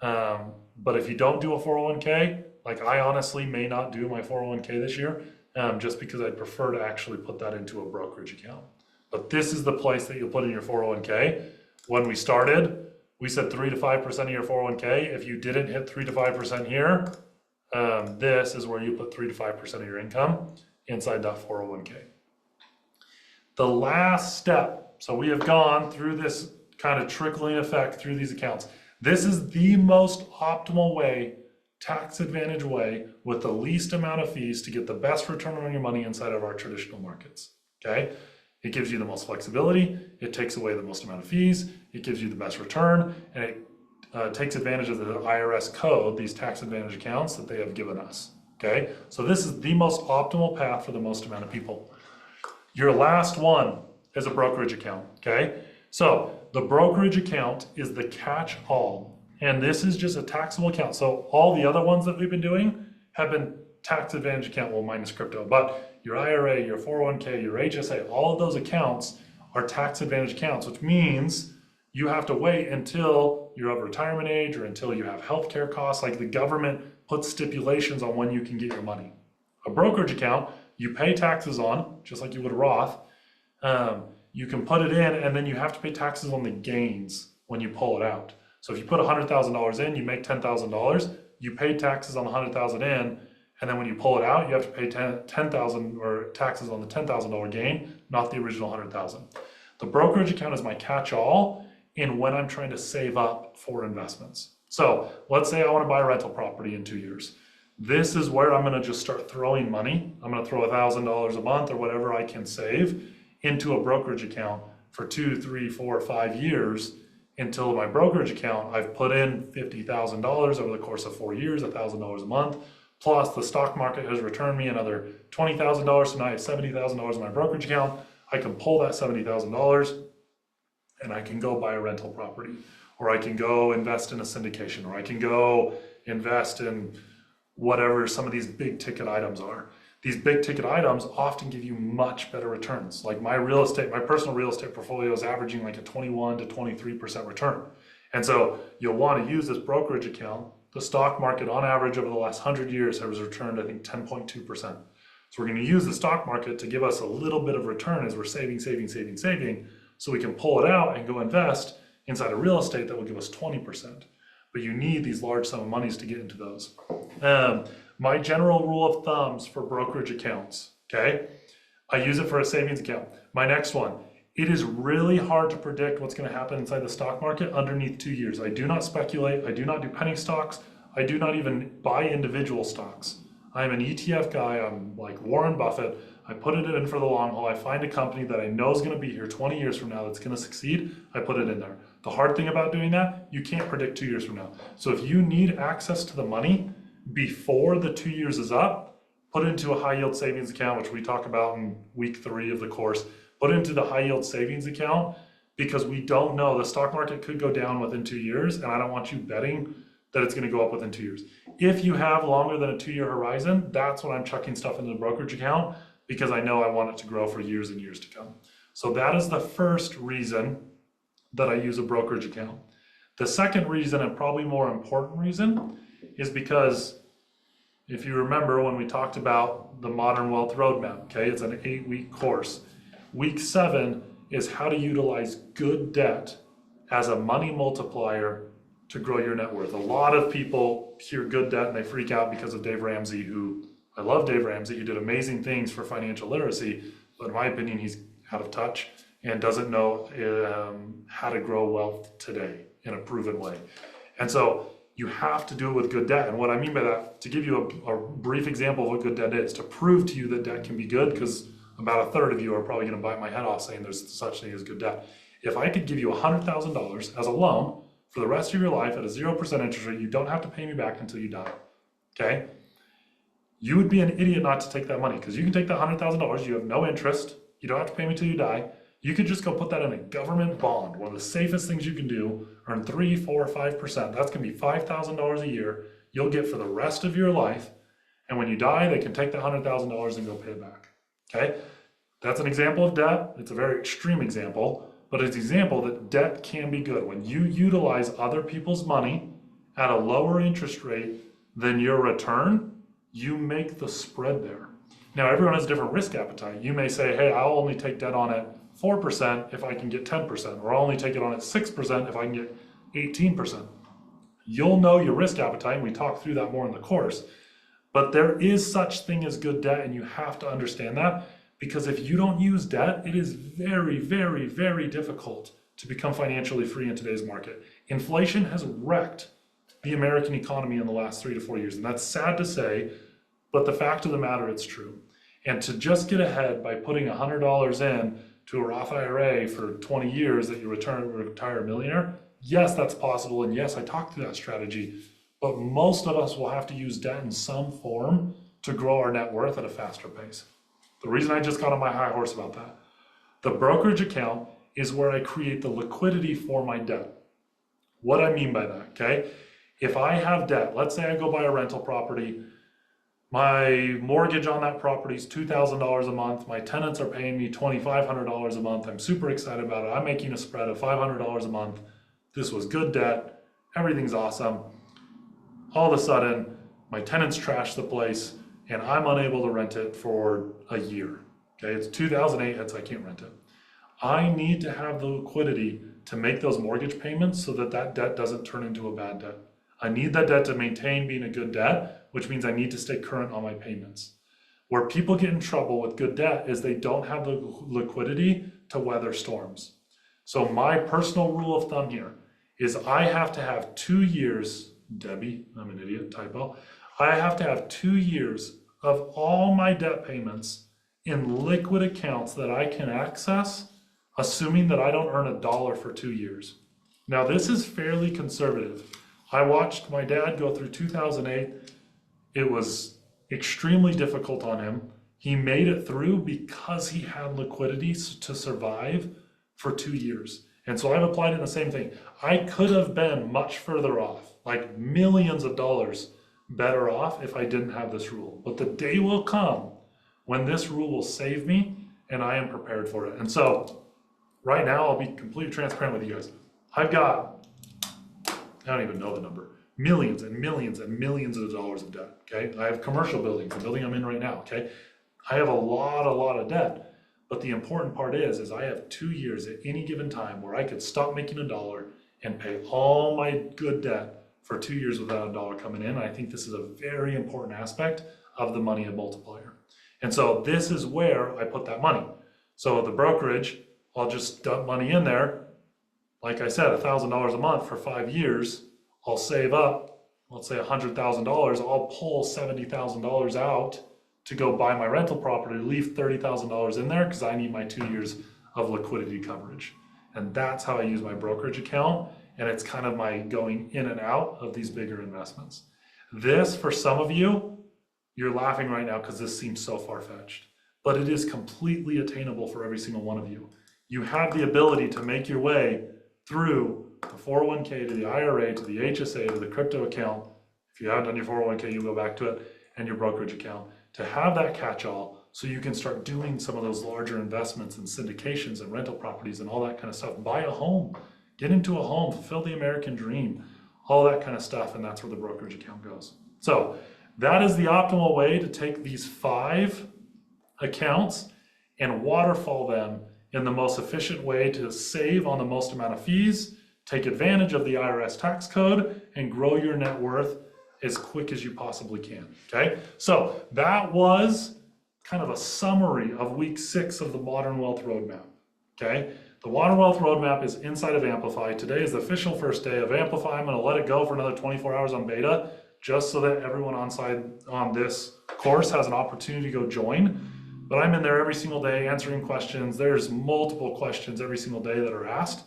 but if you don't do a 401k, like I honestly may not do my 401k this year, just because I'd prefer to actually put that into a brokerage account. But this is the place that you'll put in your 401k. When we started, we said 3 to 5% of your 401k. If you didn't hit 3 to 5% here, this is where you put 3 to 5% of your income inside that 401k. The last step, so we have gone through this kind of trickling effect through these accounts. This is the most optimal way, tax advantage way, with the least amount of fees to get the best return on your money inside of our traditional markets, okay? It gives you the most flexibility, it takes away the most amount of fees, it gives you the best return, and it takes advantage of the IRS code, these tax advantage accounts that they have given us, okay? So this is the most optimal path for the most amount of people. Your last one is a brokerage account, okay? So the brokerage account is the catch-all, and this is just a taxable account. So all the other ones that we've been doing have been tax advantage account, well, minus crypto, but your IRA, your 401k, your HSA, all of those accounts are tax advantage accounts, which means you have to wait until you're of retirement age or until you have healthcare costs. Like the government puts stipulations on when you can get your money. A brokerage account, you pay taxes on, just like you would a Roth. You can put it in, and then you have to pay taxes on the gains when you pull it out. So if you put $100,000 in, you make $10,000, you pay taxes on the $100,000 in, and then when you pull it out, you have to pay $10,000 or taxes on the $10,000 gain, not the original $100,000. The brokerage account is my catch-all in when I'm trying to save up for investments. So let's say I want to buy a rental property in 2 years. This is where I'm going to just start throwing money. I'm going to throw $1,000 a month or whatever I can save into a brokerage account for 2, 3, 4, 5 years until my brokerage account, I've put in $50,000 over the course of 4 years, $1,000 a month, plus the stock market has returned me another $20,000, so now I have $70,000 in my brokerage account. I can pull that $70,000 and I can go buy a rental property, or I can go invest in a syndication, or I can go invest in whatever some of these big ticket items are. These big ticket items often give you much better returns. Like my personal real estate portfolio is averaging like a 21 to 23% return. And so you'll want to use this brokerage account. The stock market on average over the last 100 years has returned, I think, 10.2%. So we're going to use the stock market to give us a little bit of return as we're saving, so we can pull it out and go invest inside of real estate that will give us 20%. But you need these large sum of monies to get into those. My general rule of thumbs for brokerage accounts, okay? I use it for a savings account. My next one, it is really hard to predict what's going to happen inside the stock market underneath 2 years. I do not speculate. I do not do penny stocks. I do not even buy individual stocks. I'm an ETF guy. I'm like Warren Buffett. I put it in for the long haul. I find a company that I know is going to be here 20 years from now that's going to succeed. I put it in there. The hard thing about doing that, you can't predict 2 years from now. So if you need access to the money before the 2 years is up, put it into a high yield savings account, which we talk about in week 3 of the course. Put it into the high yield savings account, because we don't know. The stock market could go down within 2 years, and I don't want you betting that it's going to go up within 2 years. If you have longer than a 2-year horizon, that's when I'm chucking stuff into the brokerage account, because I know I want it to grow for years and years to come. So that is the first reason that I use a brokerage account. The second reason, and probably more important reason, is because if you remember when we talked about the Modern Wealth Roadmap, okay, it's an 8-week course. Week 7 is how to utilize good debt as a money multiplier to grow your net worth. A lot of people hear good debt and they freak out because of Dave Ramsey, who, I love Dave Ramsey, who did amazing things for financial literacy, but in my opinion, he's out of touch and doesn't know how to grow wealth today in a proven way. And so you have to do it with good debt. And what I mean by that, to give you a brief example of what good debt is, to prove to you that debt can be good, because about a third of you are probably going to bite my head off saying there's such thing as good debt. If I could give you $100,000 as a loan for the rest of your life at a 0% interest rate, you don't have to pay me back until you die, okay? You would be an idiot not to take that money, because you can take that $100,000, you have no interest, you don't have to pay me till you die. You could just go put that in a government bond, one of the safest things you can do, earn 3, 4, 5%. That's gonna be $5,000 a year you'll get for the rest of your life. And when you die, they can take that $100,000 and go pay it back, okay? That's an example of debt. It's a very extreme example, but it's an example that debt can be good. When you utilize other people's money at a lower interest rate than your return, you make the spread there. Now, everyone has a different risk appetite. You may say, hey, I'll only take debt on it 4% if I can get 10%, or I'll only take it on at 6% if I can get 18%. You'll know your risk appetite, and we talk through that more in the course, but there is such thing as good debt, and you have to understand that, because if you don't use debt, it is very, very, very difficult to become financially free in today's market. Inflation has wrecked the American economy in the last 3 to 4 years, and that's sad to say, but the fact of the matter, it's true. And to just get ahead by putting $100 in to a Roth IRA for 20 years that you retire a millionaire, yes, that's possible. And yes, I talked through that strategy, but most of us will have to use debt in some form to grow our net worth at a faster pace. The reason I just got on my high horse about that, the brokerage account is where I create the liquidity for my debt. What I mean by that, okay? If I have debt, let's say I go buy a rental property, my mortgage on that property is $2,000 a month. My tenants are paying me $2,500 a month. I'm super excited about it. I'm making a spread of $500 a month. This was good debt. Everything's awesome. All of a sudden, my tenants trash the place and I'm unable to rent it for a year. Okay, it's 2008, so I can't rent it. I need to have the liquidity to make those mortgage payments so that that debt doesn't turn into a bad debt. I need that debt to maintain being a good debt, which means I need to stay current on my payments. Where people get in trouble with good debt is they don't have the liquidity to weather storms. So my personal rule of thumb here is I have to have 2 years, Debbie, I'm an idiot, typo. I have to have 2 years of all my debt payments in liquid accounts that I can access, assuming that I don't earn $1 for 2 years. Now this is fairly conservative. I watched my dad go through 2008 It was extremely difficult on him. He made it through because he had liquidity to survive for 2 years. And so I've applied in the same thing. I could have been much further off, like millions of dollars better off if I didn't have this rule. But the day will come when this rule will save me, and I am prepared for it. And so right now, I'll be completely transparent with you guys. I've got, I don't even know the number, millions and millions and millions of dollars of debt, okay? I have commercial buildings, the building I'm in right now, okay? I have a lot of debt. But the important part is I have 2 years at any given time where I could stop making a dollar and pay all my good debt for 2 years without a dollar coming in. And I think this is a very important aspect of the money multiplier. And so this is where I put that money. So the brokerage, I'll just dump money in there. Like I said, $1,000 a month for 5 years. I'll save up, let's say $100,000. I'll pull $70,000 out to go buy my rental property, leave $30,000 in there because I need my 2 years of liquidity coverage. And that's how I use my brokerage account. And it's kind of my going in and out of these bigger investments. This, for some of you, you're laughing right now because this seems so far-fetched, but it is completely attainable for every single one of you. You have the ability to make your way through the 401k to the IRA, to the HSA, to the crypto account. If you haven't done your 401k, you go back to it, and your brokerage account, to have that catch-all so you can start doing some of those larger investments and syndications and rental properties and all that kind of stuff. Buy a home, get into a home, fulfill the American dream, all that kind of stuff, and that's where the brokerage account goes. So that is the optimal way to take these 5 accounts and waterfall them in the most efficient way to save on the most amount of fees, take advantage of the IRS tax code, and grow your net worth as quick as you possibly can, okay? So that was kind of a summary of week 6 of the Modern Wealth Roadmap, okay? The Modern Wealth Roadmap is inside of Amplify. Today is the official first day of Amplify. I'm gonna let it go for another 24 hours on beta, just so that everyone on this course has an opportunity to go join. But I'm in there every single day answering questions. There's multiple questions every single day that are asked.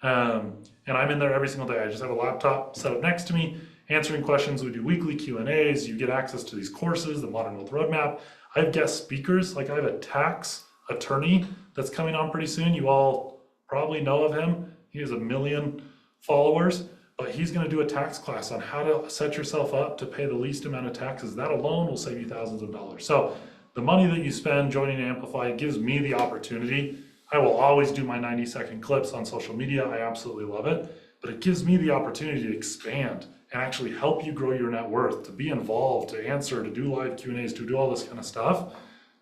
And I'm in there every single day. I just have a laptop set up next to me, answering questions. We do weekly Q&As. You get access to these courses, the Modern Wealth Roadmap. I have guest speakers, like I have a tax attorney that's coming on pretty soon. You all probably know of him. He has 1 million followers, but he's gonna do a tax class on how to set yourself up to pay the least amount of taxes. That alone will save you thousands of dollars. So the money that you spend joining Amplify gives me the opportunity. I will always do my 90-second clips on social media. I absolutely love it, but it gives me the opportunity to expand and actually help you grow your net worth, to be involved, to answer, to do live Q&As, to do all this kind of stuff,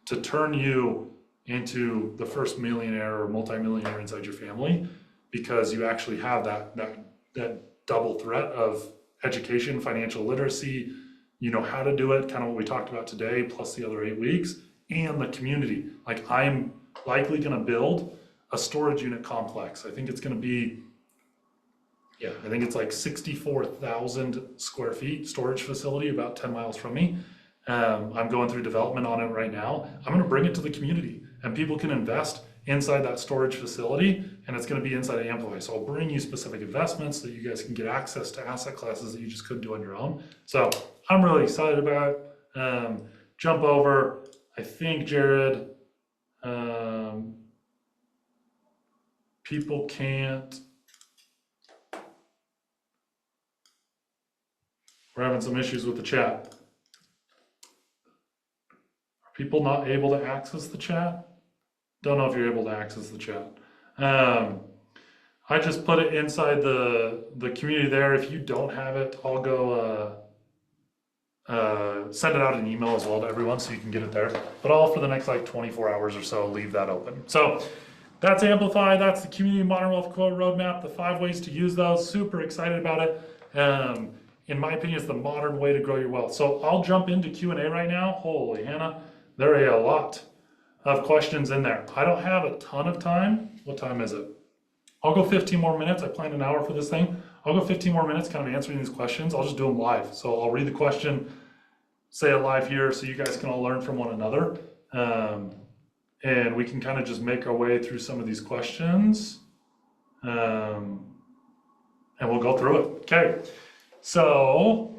to turn you into the first millionaire or multimillionaire inside your family, because you actually have that double threat of education, financial literacy, you know how to do it, kind of what we talked about today, plus the other 8 weeks, and the community. Like, I'm likely gonna build a storage unit complex. I think it's gonna be, I think it's like 64,000 square feet storage facility about 10 miles from me. I'm going through development on it right now. I'm gonna bring it to the community, and people can invest inside that storage facility, and it's gonna be inside of Amplify. So I'll bring you specific investments so that you guys can get access to asset classes that you just couldn't do on your own. So I'm really excited about it. Jump over, I think, Jared, people can't, we're having some issues with the chat. Are people not able to access the chat? Don't know if you're able to access the chat. I just put it inside the community there. If you don't have it, I'll go send it out an email as well to everyone so you can get it there. But I'll, for the next like 24 hours or so, leave that open. So that's Amplify. That's the Community Modern Wealth Quote Roadmap, the 5 ways to use those. Super excited about it. In my opinion, it's the modern way to grow your wealth. So I'll jump into Q&A right now. Holy Hannah, there are a lot of questions in there. I don't have a ton of time. What time is it? I'll go 15 more minutes. I planned an hour for this thing. I'll go 15 more minutes kind of answering these questions. I'll just do them live. So I'll read the question, say it live here so you guys can all learn from one another. And we can kind of just make our way through some of these questions. And we'll go through it. Okay. So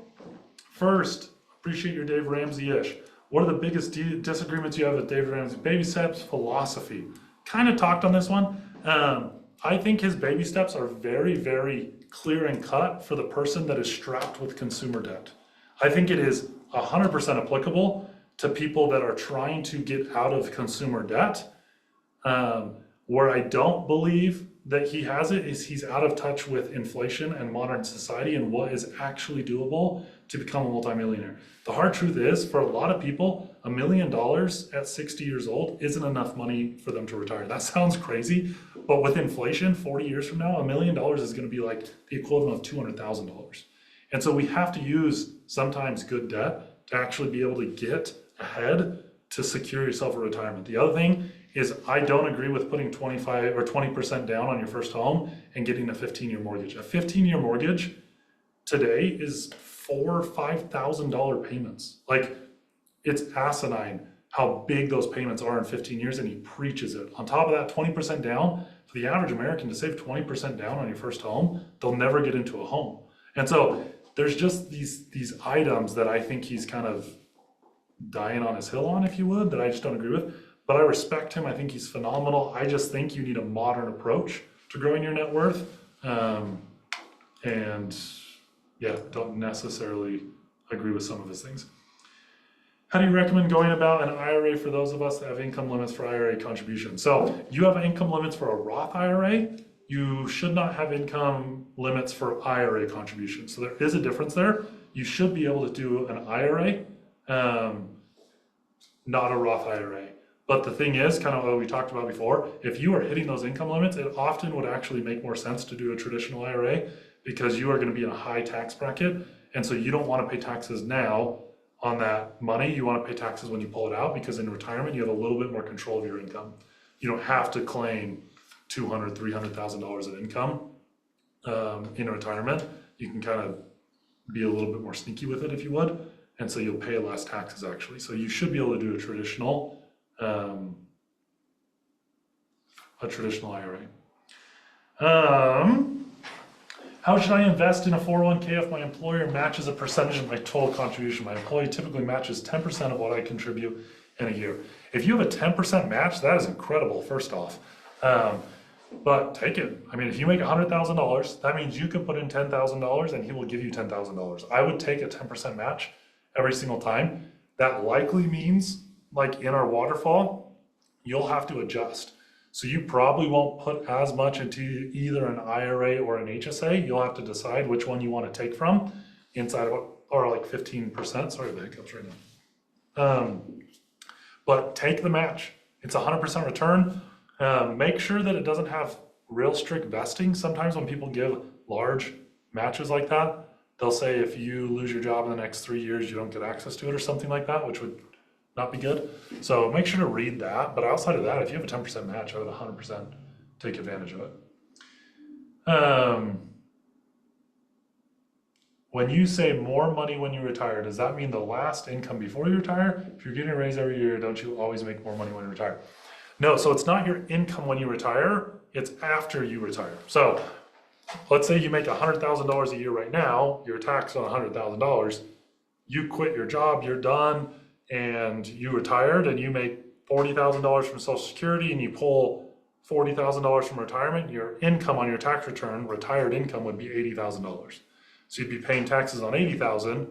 first Appreciate your Dave Ramsey-ish. What are the biggest disagreements you have with Dave Ramsey? Baby steps, philosophy. Kind of talked on this one. I think his baby steps are very, very clear and cut for the person that is strapped with consumer debt. I think it is 100% applicable to people that are trying to get out of consumer debt. Where I don't believe that he has it is he's out of touch with inflation and modern society and what is actually doable to become a multimillionaire. The hard truth is, for a lot of people, $1 million at 60 years old isn't enough money for them to retire. That sounds crazy, but with inflation, 40 years from now, $1 million is going to be like the equivalent of $200,000. And so we have to use sometimes good debt to actually be able to get ahead to secure yourself a retirement. The other thing is I don't agree with putting 25 or 20% down on your first home and getting a 15-year mortgage. A 15-year mortgage today is $4,000 or $5,000 payments. Like, it's asinine how big those payments are in 15 years, and he preaches it. On top of that, 20% down, for the average American to save 20% down on your first home, they'll never get into a home. And so there's just these items that I think he's kind of dying on his hill on, if you would, that I just don't agree with. But I respect him. I think he's phenomenal. I just think you need a modern approach to growing your net worth. And yeah, don't necessarily agree with some of his things. How do you recommend going about an IRA for those of us that have income limits for IRA contribution? So you have income limits for a Roth IRA. You should not have income limits for IRA contribution. So there is a difference there. You should be able to do an IRA, not a Roth IRA. But the thing is, kind of what we talked about before, if you are hitting those income limits, it often would actually make more sense to do a traditional IRA because you are going to be in a high tax bracket. And so you don't want to pay taxes now on that money. You want to pay taxes when you pull it out, because in retirement, you have a little bit more control of your income. You don't have to claim $200,000, $300,000 of income in retirement. You can kind of be a little bit more sneaky with it if you would. And so you'll pay less taxes actually. So you should be able to do a traditional IRA. How should I invest in a 401k if my employer matches a percentage of my total contribution? My employee typically matches 10% of what I contribute in a year. If you have a 10% match, that is incredible, first off. But take it. I mean, if you make $100,000, that means you can put in $10,000 and he will give you $10,000. I would take a 10% match every single time. That likely means, like in our waterfall, you'll have to adjust. So you probably won't put as much into either an IRA or an HSA. You'll have to decide which one you want to take from inside of, or like 15%. Sorry, the hiccups right now. But take the match. It's 100% return. Make sure that it doesn't have real strict vesting. Sometimes when people give large matches like that, they'll say if you lose your job in the next 3 years, you don't get access to it or something like that, which would not be good. So make sure to read that. But outside of that, if you have a 10% match, I would 100% take advantage of it. When you say more money when you retire, does that mean the last income before you retire? If you're getting a raise every year, don't you always make more money when you retire? No, so it's not your income when you retire, it's after you retire. So let's say you make $100,000 a year right now, you're taxed on $100,000, you quit your job, you're done, and you retired and you make $40,000 from Social Security and you pull $40,000 from retirement, your income on your tax return, retired income, would be $80,000. So you'd be paying taxes on $80,000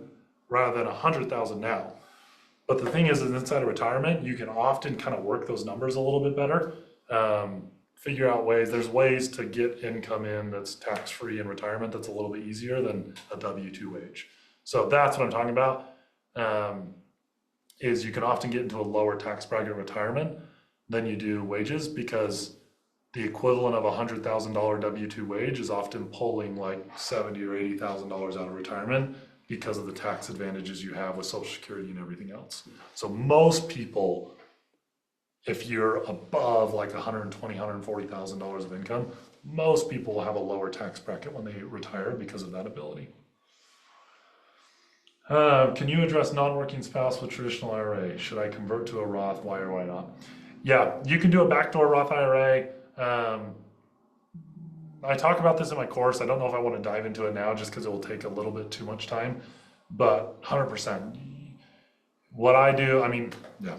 rather than $100,000 now. But the thing is inside of retirement, you can often kind of work those numbers a little bit better, figure out ways. There's ways to get income in that's tax-free in retirement that's a little bit easier than a W-2 wage. So that's what I'm talking about, is you can often get into a lower tax bracket retirement than you do wages, because the equivalent of a $100,000 W-2 wage is often pulling like $70,000 or $80,000 out of retirement because of the tax advantages you have with Social Security and everything else. So most people, if you're above like $120,000, $140,000 of income, most people will have a lower tax bracket when they retire because of that ability. Can you address non-working spouse with traditional IRA? Should I convert to a Roth? Why or why not? Yeah, you can do a backdoor Roth IRA. I talk about this in my course. I don't know if I want to dive into it now just because it will take a little bit too much time, but 100%. what I do, I mean, Yeah.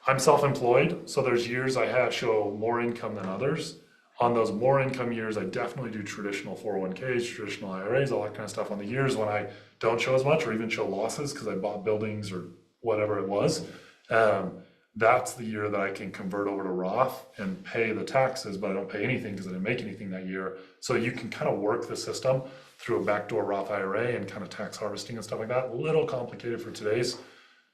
I'm self-employed, so there's years I have show more income than others. On those more income years, I definitely do traditional 401ks, traditional IRAs, all that kind of stuff. On the years when I don't show as much or even show losses because I bought buildings or whatever it was, um, that's the year that I can convert over to Roth and pay the taxes, but I don't pay anything because I didn't make anything that year. So you can kind of work the system through a backdoor Roth IRA and kind of tax harvesting and stuff like that. A little complicated for today's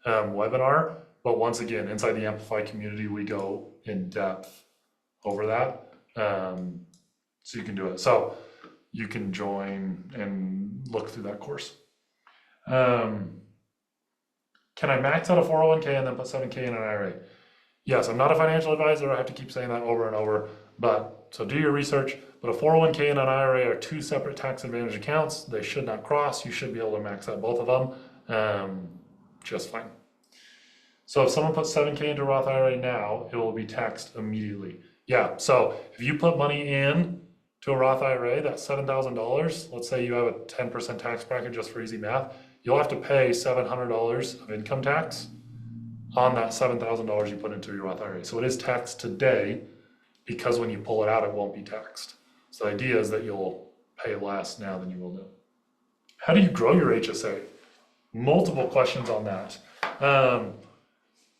webinar, but once again, inside the Amplify community, we go in depth over that. So you can do it. So you can join and look through that course. Can I max out a 401k and then put 7k in an IRA? Yes, I'm not a financial advisor. I have to keep saying that over and over, but so do your research. But a 401k and an IRA are two separate tax advantage accounts. They should not cross. You should be able to max out both of them just fine. So if someone puts 7k into Roth IRA now, it will be taxed immediately. Yeah, so if you put money in to a Roth IRA, that's $7,000. Let's say you have a 10% tax bracket, just for easy math. You'll have to pay $700 of income tax on that $7,000 you put into your Roth IRA. So it is taxed today because when you pull it out, it won't be taxed. So the idea is that you'll pay less now than you will do. How do you grow your HSA? Multiple questions on that.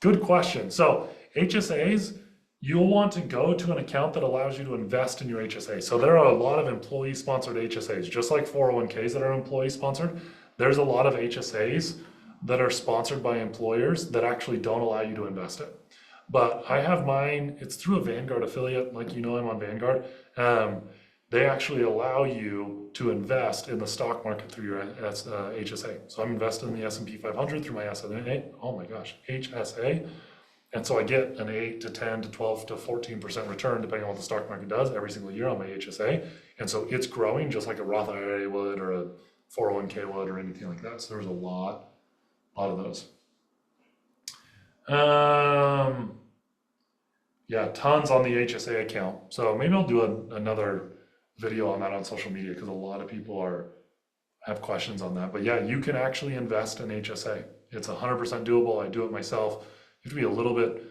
Good question. So HSAs, you'll want to go to an account that allows you to invest in your HSA. So there are a lot of employee-sponsored HSAs, just like 401ks that are employee-sponsored. There's a lot of HSAs that are sponsored by employers that actually don't allow you to invest it. But I have mine, it's through a Vanguard affiliate, like you know I'm on Vanguard. They actually allow you to invest in the stock market through your HSA. So I'm invested in the S&P 500 through my HSA. And so I get an 8 to 10 to 12 to 14% return, depending on what the stock market does every single year on my HSA. And so it's growing just like a Roth IRA would or a 401k would or anything like that. So there's a lot of those. Yeah, tons on the HSA account. So maybe I'll do another video on that on social media because a lot of people have questions on that. But yeah, you can actually invest in HSA. It's 100% doable. I do it myself. You have to be a little bit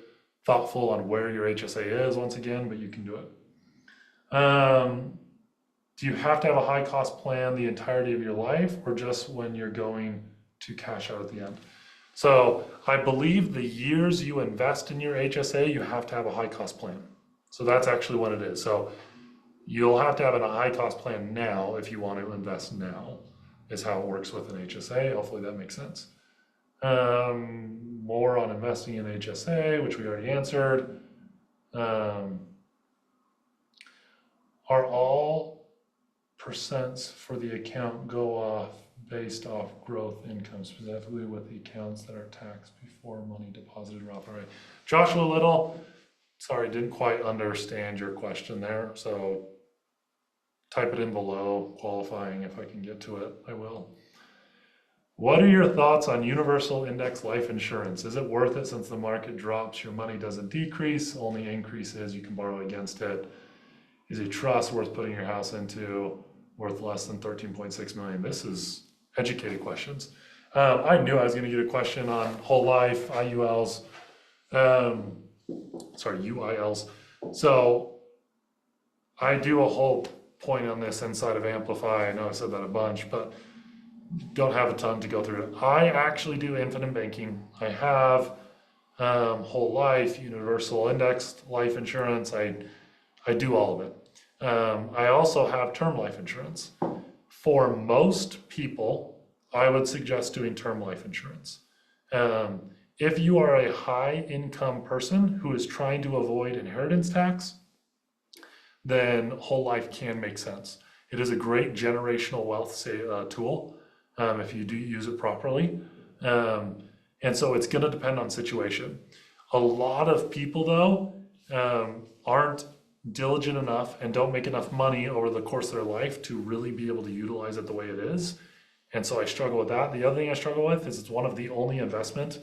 thoughtful on where your HSA is once again, but you can do it. Do you have to have a high cost plan the entirety of your life or just when you're going to cash out at the end? So I believe the years you invest in your HSA, you have to have a high cost plan. So that's actually what it is. So you'll have to have a high cost plan now if you want to invest now, is how it works with an HSA. Hopefully that makes sense. More on investing in HSA, which we already answered. Are all percents for the account go off based off growth income, specifically with the accounts that are taxed before money deposited Roth IRA? Joshua Little, sorry, didn't quite understand your question there. So type it in below, qualifying. If I can get to it, I will. What are your thoughts on universal index life insurance? Is it worth it since the market drops, your money doesn't decrease, only increases, you can borrow against it? Is a trust worth putting your house into, worth less than 13.6 million? This is educated questions. I knew I was going to get a question on whole life, IULs, UILs. So I do a whole point on this inside of Amplify. I know I said that a bunch, but don't have a ton to go through. I actually do infinite banking. I have whole life, universal indexed life insurance. I do all of it. I also have term life insurance. For most people, I would suggest doing term life insurance. If you are a high income person who is trying to avoid inheritance tax, then whole life can make sense. It is a great generational wealth tool if you do use it properly. And so it's going to depend on situation. A lot of people, though, aren't diligent enough and don't make enough money over the course of their life to really be able to utilize it the way it is. And so I struggle with that. The other thing I struggle with is it's one of the only investment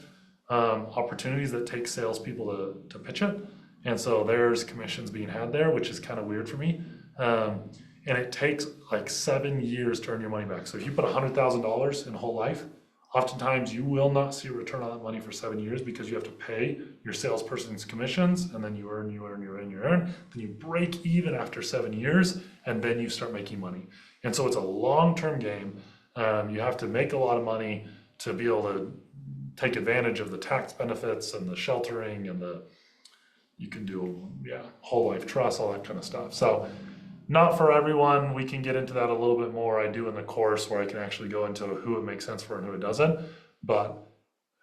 opportunities that takes salespeople to pitch it. And so there's commissions being had there, which is kind of weird for me. And it takes like 7 years to earn your money back. So if you put $100,000 in whole life, Oftentimes, you will not see a return on that money for 7 years because you have to pay your salesperson's commissions, and then you earn, then you break even after 7 years, and then you start making money. And so it's a long-term game. You have to make a lot of money to be able to take advantage of the tax benefits and the sheltering and you can do, whole life trust, all that kind of stuff. So not for everyone. We can get into that a little bit more. I do in the course where I can actually go into who it makes sense for and who it doesn't. But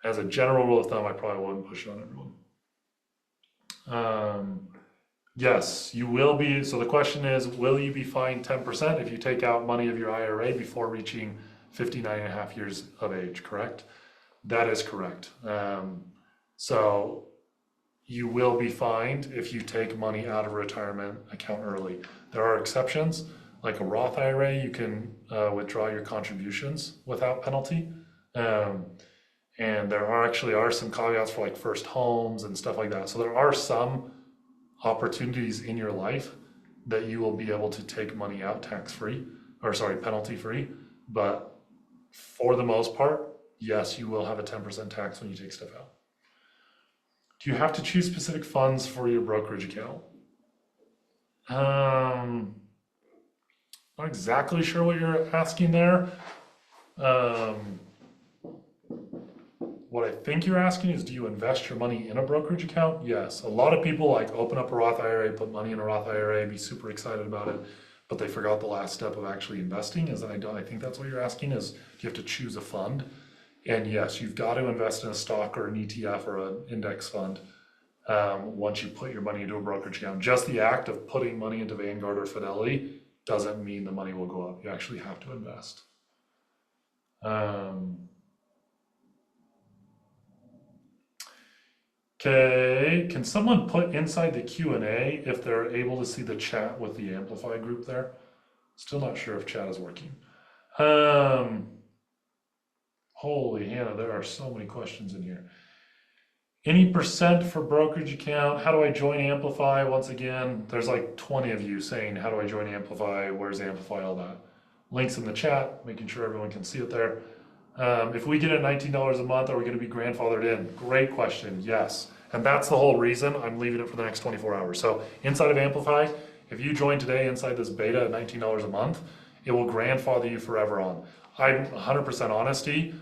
as a general rule of thumb, I probably wouldn't push it on everyone. Yes, you will be. So the question is, will you be fined 10% if you take out money of your IRA before reaching 59 and a half years of age, correct? That is correct. So you will be fined if you take money out of a retirement account early. There are exceptions, like a Roth IRA, you can withdraw your contributions without penalty. And there are some caveats for like first homes and stuff like that. So there are some opportunities in your life that you will be able to take money out penalty free. But for the most part, yes, you will have a 10% tax when you take stuff out. Do you have to choose specific funds for your brokerage account? Not exactly sure what you're asking there. What I think you're asking is, do you invest your money in a brokerage account? Yes. A lot of people like open up a Roth IRA, put money in a Roth IRA, be super excited about it, but they forgot the last step of actually investing. I think that's what you're asking is, do you have to choose a fund? And yes, you've got to invest in a stock or an ETF or an index fund once you put your money into a brokerage account. Just the act of putting money into Vanguard or Fidelity doesn't mean the money will go up. You actually have to invest. Okay, can someone put inside the Q&A if they're able to see the chat with the Amplify group there? Still not sure if chat is working. Holy Hannah, there are so many questions in here. Any percent for brokerage account? How do I join Amplify? Once again, there's like 20 of you saying, how do I join Amplify? Where's Amplify? All that. Links in the chat, making sure everyone can see it there. If we get it $19 a month, are we going to be grandfathered in? Great question. Yes. And that's the whole reason I'm leaving it for the next 24 hours. So inside of Amplify, if you join today inside this beta at $19 a month, it will grandfather you forever on. I'm 100% honesty.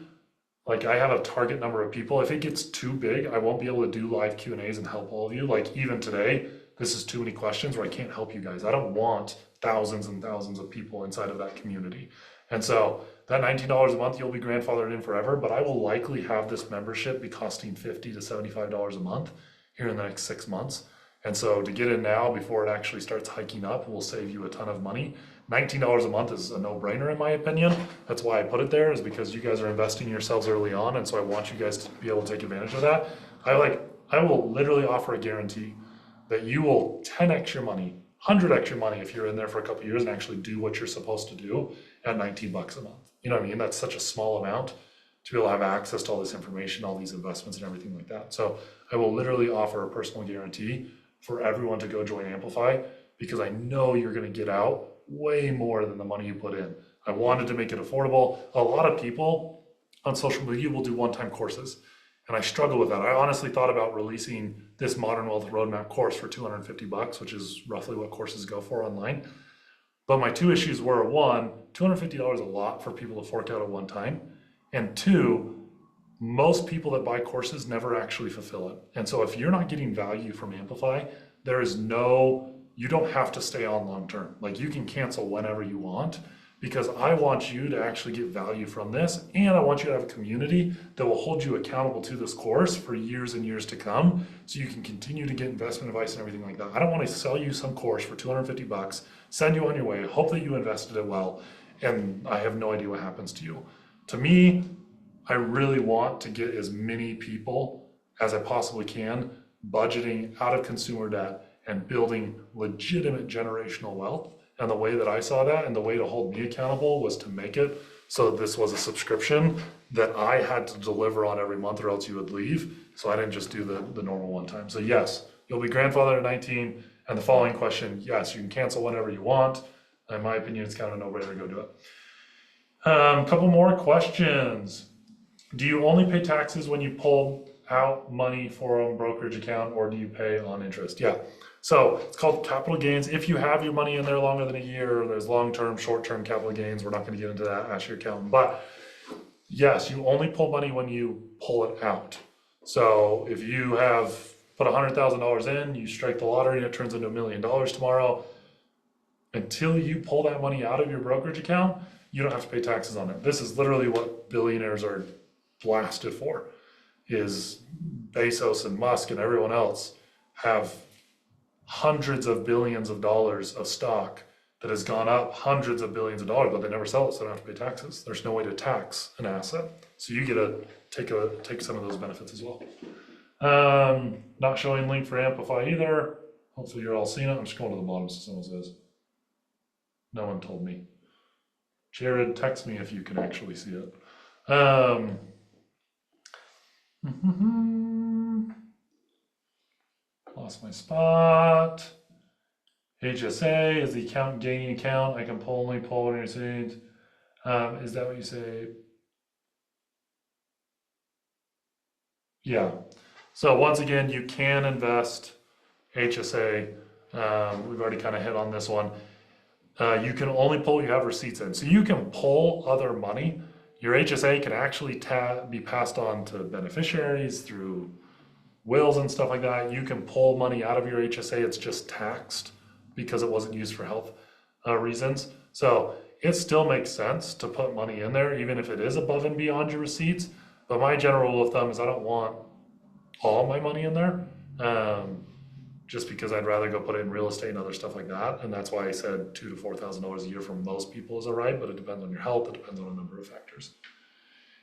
Like I have a target number of people. If it gets too big, I won't be able to do live Q&As and help all of you. Like even today, this is too many questions where I can't help you guys. I don't want thousands and thousands of people inside of that community. And so that $19 a month, you'll be grandfathered in forever, but I will likely have this membership be costing $50 to $75 a month here in the next 6 months. And so to get in now before it actually starts hiking up will save you a ton of money. $19 a month is a no-brainer in my opinion. That's why I put it there, is because you guys are investing yourselves early on, and so I want you guys to be able to take advantage of that. I will literally offer a guarantee that you will 10x your money, 100x your money if you're in there for a couple of years and actually do what you're supposed to do at $19 a month. You know what I mean? That's such a small amount to be able to have access to all this information, all these investments and everything like that. So I will literally offer a personal guarantee for everyone to go join Amplify, because I know you're going to get out way more than the money you put in. I wanted to make it affordable. A lot of people on social media will do one-time courses, and I struggle with that. I honestly thought about releasing this Modern Wealth Roadmap course for $250, which is roughly what courses go for online. But my two issues were, one, $250 is a lot for people to fork out at one time, and two, most people that buy courses never actually fulfill it. And so if you're not getting value from Amplify, you don't have to stay on long term. Like you can cancel whenever you want, because I want you to actually get value from this, and I want you to have a community that will hold you accountable to this course for years and years to come, so you can continue to get investment advice and everything like that. I don't want to sell you some course for $250, send you on your way, hope that you invested it well, and I have no idea what happens to you. To me, I really want to get as many people as I possibly can budgeting out of consumer debt and building legitimate generational wealth. And the way that I saw that and the way to hold me accountable was to make it so that this was a subscription that I had to deliver on every month, or else you would leave. So I didn't just do the normal one time. So yes, you'll be grandfathered at 19. And the following question, yes, you can cancel whenever you want. In my opinion, it's kind of a no-brainer to go do it. Couple more questions. Do you only pay taxes when you pull out money from a brokerage account, or do you pay on interest? Yeah. So it's called capital gains. If you have your money in there longer than a year, there's long-term, short-term capital gains. We're not going to get into that. Ask your accountant. But yes, you only pull money when you pull it out. So if you have put $100,000 in, you strike the lottery and it turns into $1 million tomorrow, until you pull that money out of your brokerage account, you don't have to pay taxes on it. This is literally what billionaires are blasted for, is Bezos and Musk and everyone else have hundreds of billions of dollars of stock that has gone up hundreds of billions of dollars, but they never sell it, so they don't have to pay taxes. There's no way to tax an asset. So you get to take some of those benefits as well. Not showing link for Amplify either. Hopefully you're all seeing it. I'm just going to the bottom so someone says. No one told me. Jared, text me if you can actually see it. Lost my spot. HSA is the account gaining account. I can only pull when you're saved. Is that what you say? Yeah. So once again, you can invest HSA. We've already kind of hit on this one. You can only pull what you have receipts in. So you can pull other money. Your HSA can actually be passed on to beneficiaries through wills and stuff like that. You can pull money out of your HSA. It's just taxed because it wasn't used for health reasons. So it still makes sense to put money in there, even if it is above and beyond your receipts. But my general rule of thumb is I don't want all my money in there, just because I'd rather go put it in real estate and other stuff like that. And that's why I said $2,000 to $4,000 a year for most people is all right, but it depends on your health. It depends on a number of factors.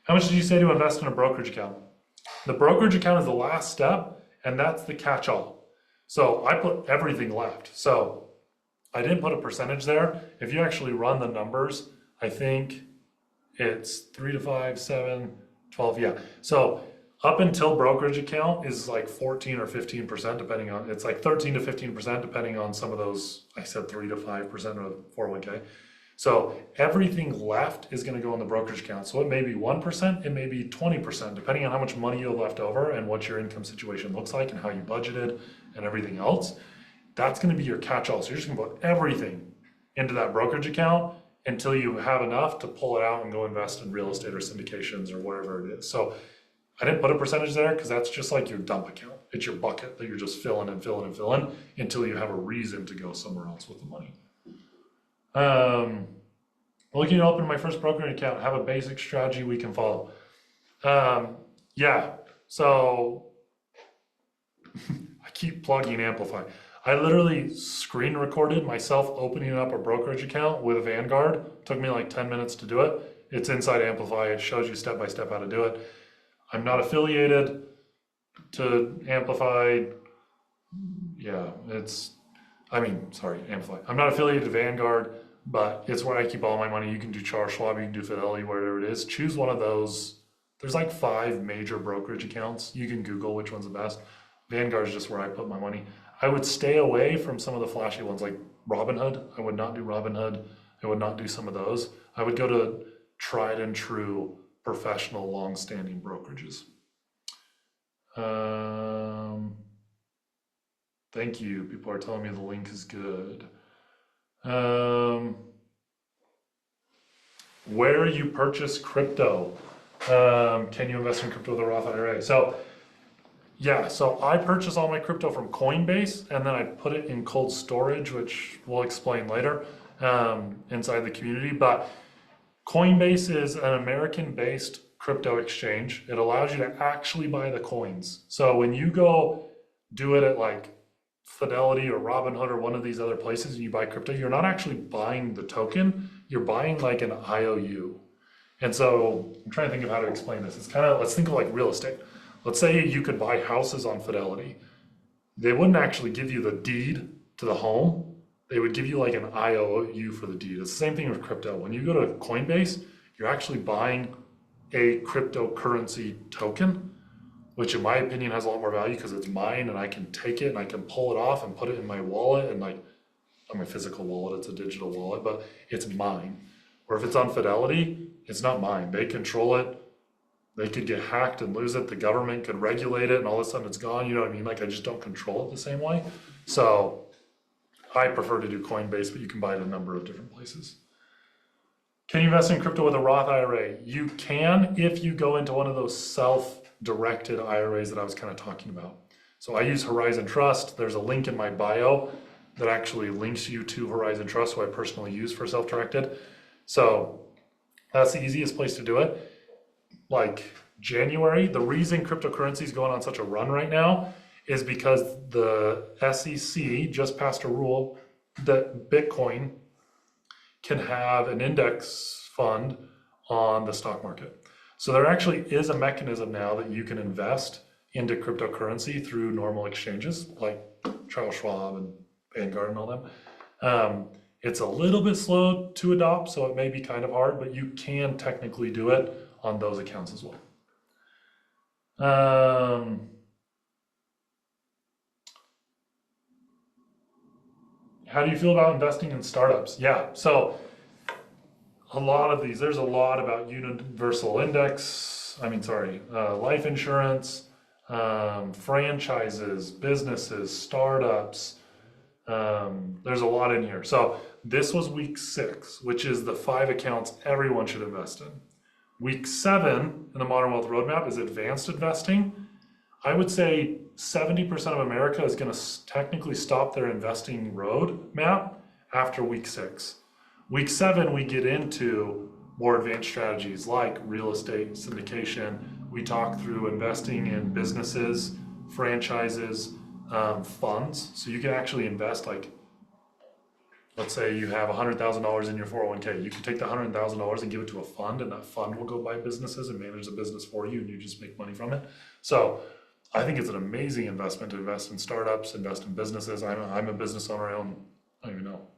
How much did you say to invest in a brokerage account? The brokerage account is the last step, and that's the catch-all. So I put everything left. So I didn't put a percentage there. If you actually run the numbers, I think it's 3 to 5, 7, 12, yeah. So up until brokerage account is like 14 or 15%, depending on, it's like 13 to 15%, depending on some of those, I said 3 to 5% of 401k. So everything left is going to go in the brokerage account. So it may be 1%, it may be 20%, depending on how much money you have left over and what your income situation looks like and how you budgeted and everything else. That's going to be your catch-all. So you're just going to put everything into that brokerage account until you have enough to pull it out and go invest in real estate or syndications or whatever it is. So I didn't put a percentage there because that's just like your dump account. It's your bucket that you're just filling and filling and filling until you have a reason to go somewhere else with the money. Looking to open my first brokerage account, have a basic strategy we can follow. Yeah, so I keep plugging Amplify. I literally screen recorded myself opening up a brokerage account with Vanguard. It took me like 10 minutes to do it. It's inside Amplify. It shows you step by step how to do it. I'm not affiliated to Amplify. Yeah, Amplify. I'm not affiliated to Vanguard, but it's where I keep all my money. You can do Charles Schwab, you can do Fidelity, wherever it is. Choose one of those. There's like 5 major brokerage accounts. You can Google which one's the best. Vanguard is just where I put my money. I would stay away from some of the flashy ones like Robinhood. I would not do Robinhood. I would not do some of those. I would go to tried and true professional long-standing brokerages. Thank you. People are telling me the link is good. Where you purchase crypto. Can you invest in crypto with a Roth IRA? So I purchase all my crypto from Coinbase, and then I put it in cold storage, which we'll explain later, inside the community. But Coinbase is an American-based crypto exchange. It allows you to actually buy the coins. So when you go do it at like Fidelity or Robinhood or one of these other places and you buy crypto, you're not actually buying the token, you're buying like an IOU. And so I'm trying to think of how to explain this. It's kind of, let's think of like real estate. Let's say you could buy houses on Fidelity. They wouldn't actually give you the deed to the home. They would give you like an IOU for the deed. It's the same thing with crypto. When you go to Coinbase, you're actually buying a cryptocurrency token, which in my opinion has a lot more value because it's mine and I can take it and I can pull it off and put it in my wallet, and like, not my physical wallet, it's a digital wallet, but it's mine. Or if it's on Fidelity, it's not mine. They control it. they could get hacked and lose it. The government could regulate it and all of a sudden it's gone. You know what I mean? Like I just don't control it the same way. So I prefer to do Coinbase, but you can buy it a number of different places. Can you invest in crypto with a Roth IRA? You can if you go into one of those self-directed IRAs that I was kind of talking about. So I use Horizon Trust. There's a link in my bio that actually links you to Horizon Trust, who I personally use for self-directed. So that's the easiest place to do it. Like January, the reason cryptocurrency is going on such a run right now is because the SEC just passed a rule that Bitcoin can have an index fund on the stock market. So there actually is a mechanism now that you can invest into cryptocurrency through normal exchanges like Charles Schwab and Vanguard and all them. It's a little bit slow to adopt, so it may be kind of hard, but you can technically do it on those accounts as well. How do you feel about investing in startups? Yeah, so a lot of these, there's a lot about universal index, life insurance, franchises, businesses, startups. There's a lot in here. So this was week 6, which is the 5 accounts everyone should invest in. Week 7 in the Modern Wealth Roadmap is advanced investing. I would say 70% of America is going to technically stop their investing roadmap after week 6. Week 7, we get into more advanced strategies like real estate syndication. We talk through investing in businesses, franchises, funds. So you can actually invest, like, let's say you have $100,000 in your 401k. You can take the $100,000 and give it to a fund, and that fund will go buy businesses and manage the business for you, and you just make money from it. So I think it's an amazing investment to invest in startups, invest in businesses. I'm a business owner. I own,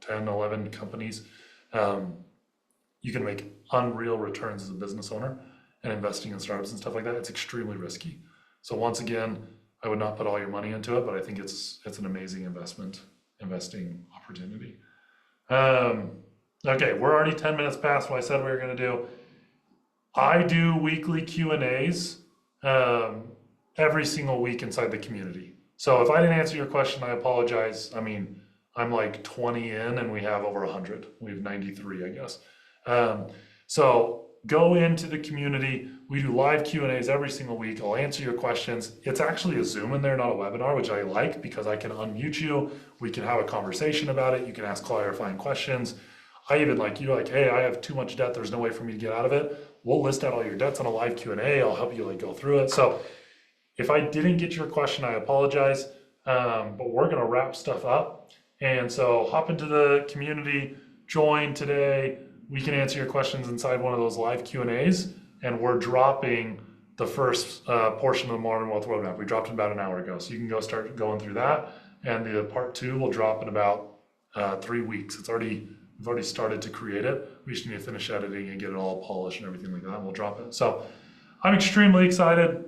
10, 11 companies. You can make unreal returns as a business owner, and investing in startups and stuff like that, it's extremely risky. So once again, I would not put all your money into it, but I think it's an amazing investing opportunity. Okay, we're already 10 minutes past what I said we were going to do. I do weekly Q&As every single week inside the community. So if I didn't answer your question, I apologize. I'm like 20 in and we have over 100. We have 93, I guess. So go into the community. We do live Q&As every single week. I'll answer your questions. It's actually a Zoom in there, not a webinar, which I like because I can unmute you. We can have a conversation about it. You can ask clarifying questions. I even hey, I have too much debt. There's no way for me to get out of it. We'll list out all your debts on a live Q&A. I'll help you go through it. So if I didn't get your question, I apologize. But we're going to wrap stuff up. And so hop into the community, join today. We can answer your questions inside one of those live Q&As, and we're dropping the first portion of the Modern Wealth Roadmap. We dropped it about an hour ago, so you can go start going through that, and the part 2 will drop in about 3 weeks. We've already started to create it. We just need to finish editing and get it all polished and everything like that, and we'll drop it. So I'm extremely excited,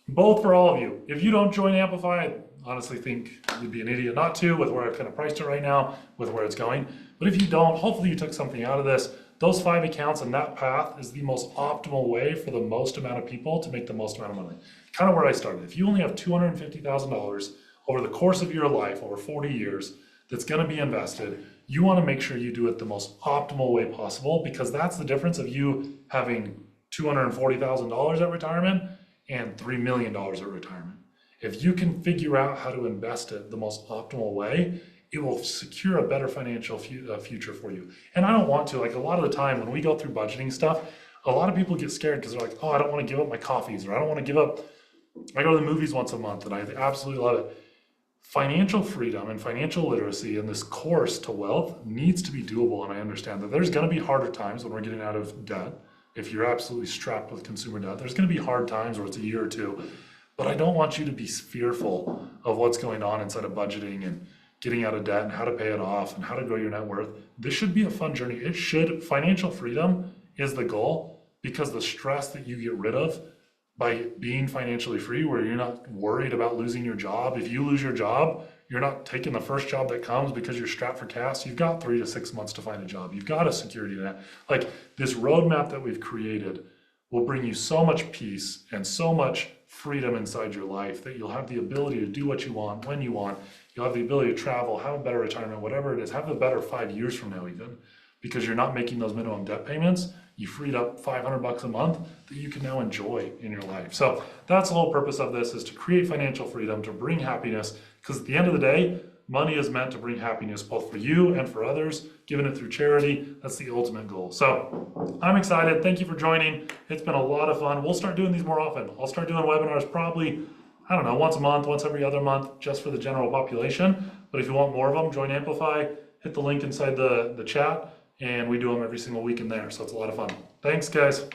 both for all of you. If you don't join Amplify, I honestly think you'd be an idiot not to, with where I've kind of priced it right now, with where it's going. But if you don't, hopefully you took something out of this. Those 5 accounts and that path is the most optimal way for the most amount of people to make the most amount of money. Kind of where I started. If you only have $250,000 over the course of your life, over 40 years, that's going to be invested, you want to make sure you do it the most optimal way possible, because that's the difference of you having $240,000 at retirement and $3 million at retirement. If you can figure out how to invest it the most optimal way, it will secure a better financial future for you. And I don't want to, a lot of the time when we go through budgeting stuff, a lot of people get scared because they're like, oh, I don't want to give up my coffees, or I don't want to give up, I go to the movies once a month and I absolutely love it. Financial freedom and financial literacy in this course to wealth needs to be doable. And I understand that there's going to be harder times when we're getting out of debt. If you're absolutely strapped with consumer debt, there's going to be hard times where it's a year or two. But I don't want you to be fearful of what's going on inside of budgeting and getting out of debt and how to pay it off and how to grow your net worth. This should be a fun journey. Financial freedom is the goal, because the stress that you get rid of by being financially free, where you're not worried about losing your job. If you lose your job, you're not taking the first job that comes because you're strapped for cash. You've got 3 to 6 months to find a job. You've got a security net. This roadmap that we've created will bring you so much peace and so much freedom inside your life that you'll have the ability to do what you want, when you want. You'll have the ability to travel, have a better retirement, whatever it is, have a better 5 years from now even, because you're not making those minimum debt payments. You freed up $500 a month that you can now enjoy in your life. So that's the whole purpose of this, is to create financial freedom, to bring happiness, because at the end of the day, money is meant to bring happiness both for you and for others. Giving it through charity, that's the ultimate goal. So I'm excited. Thank you for joining. It's been a lot of fun. We'll start doing these more often. I'll start doing webinars probably, I don't know, once a month, once every other month, just for the general population. But if you want more of them, join Amplify, hit the link inside the chat, and we do them every single week in there. So it's a lot of fun. Thanks, guys.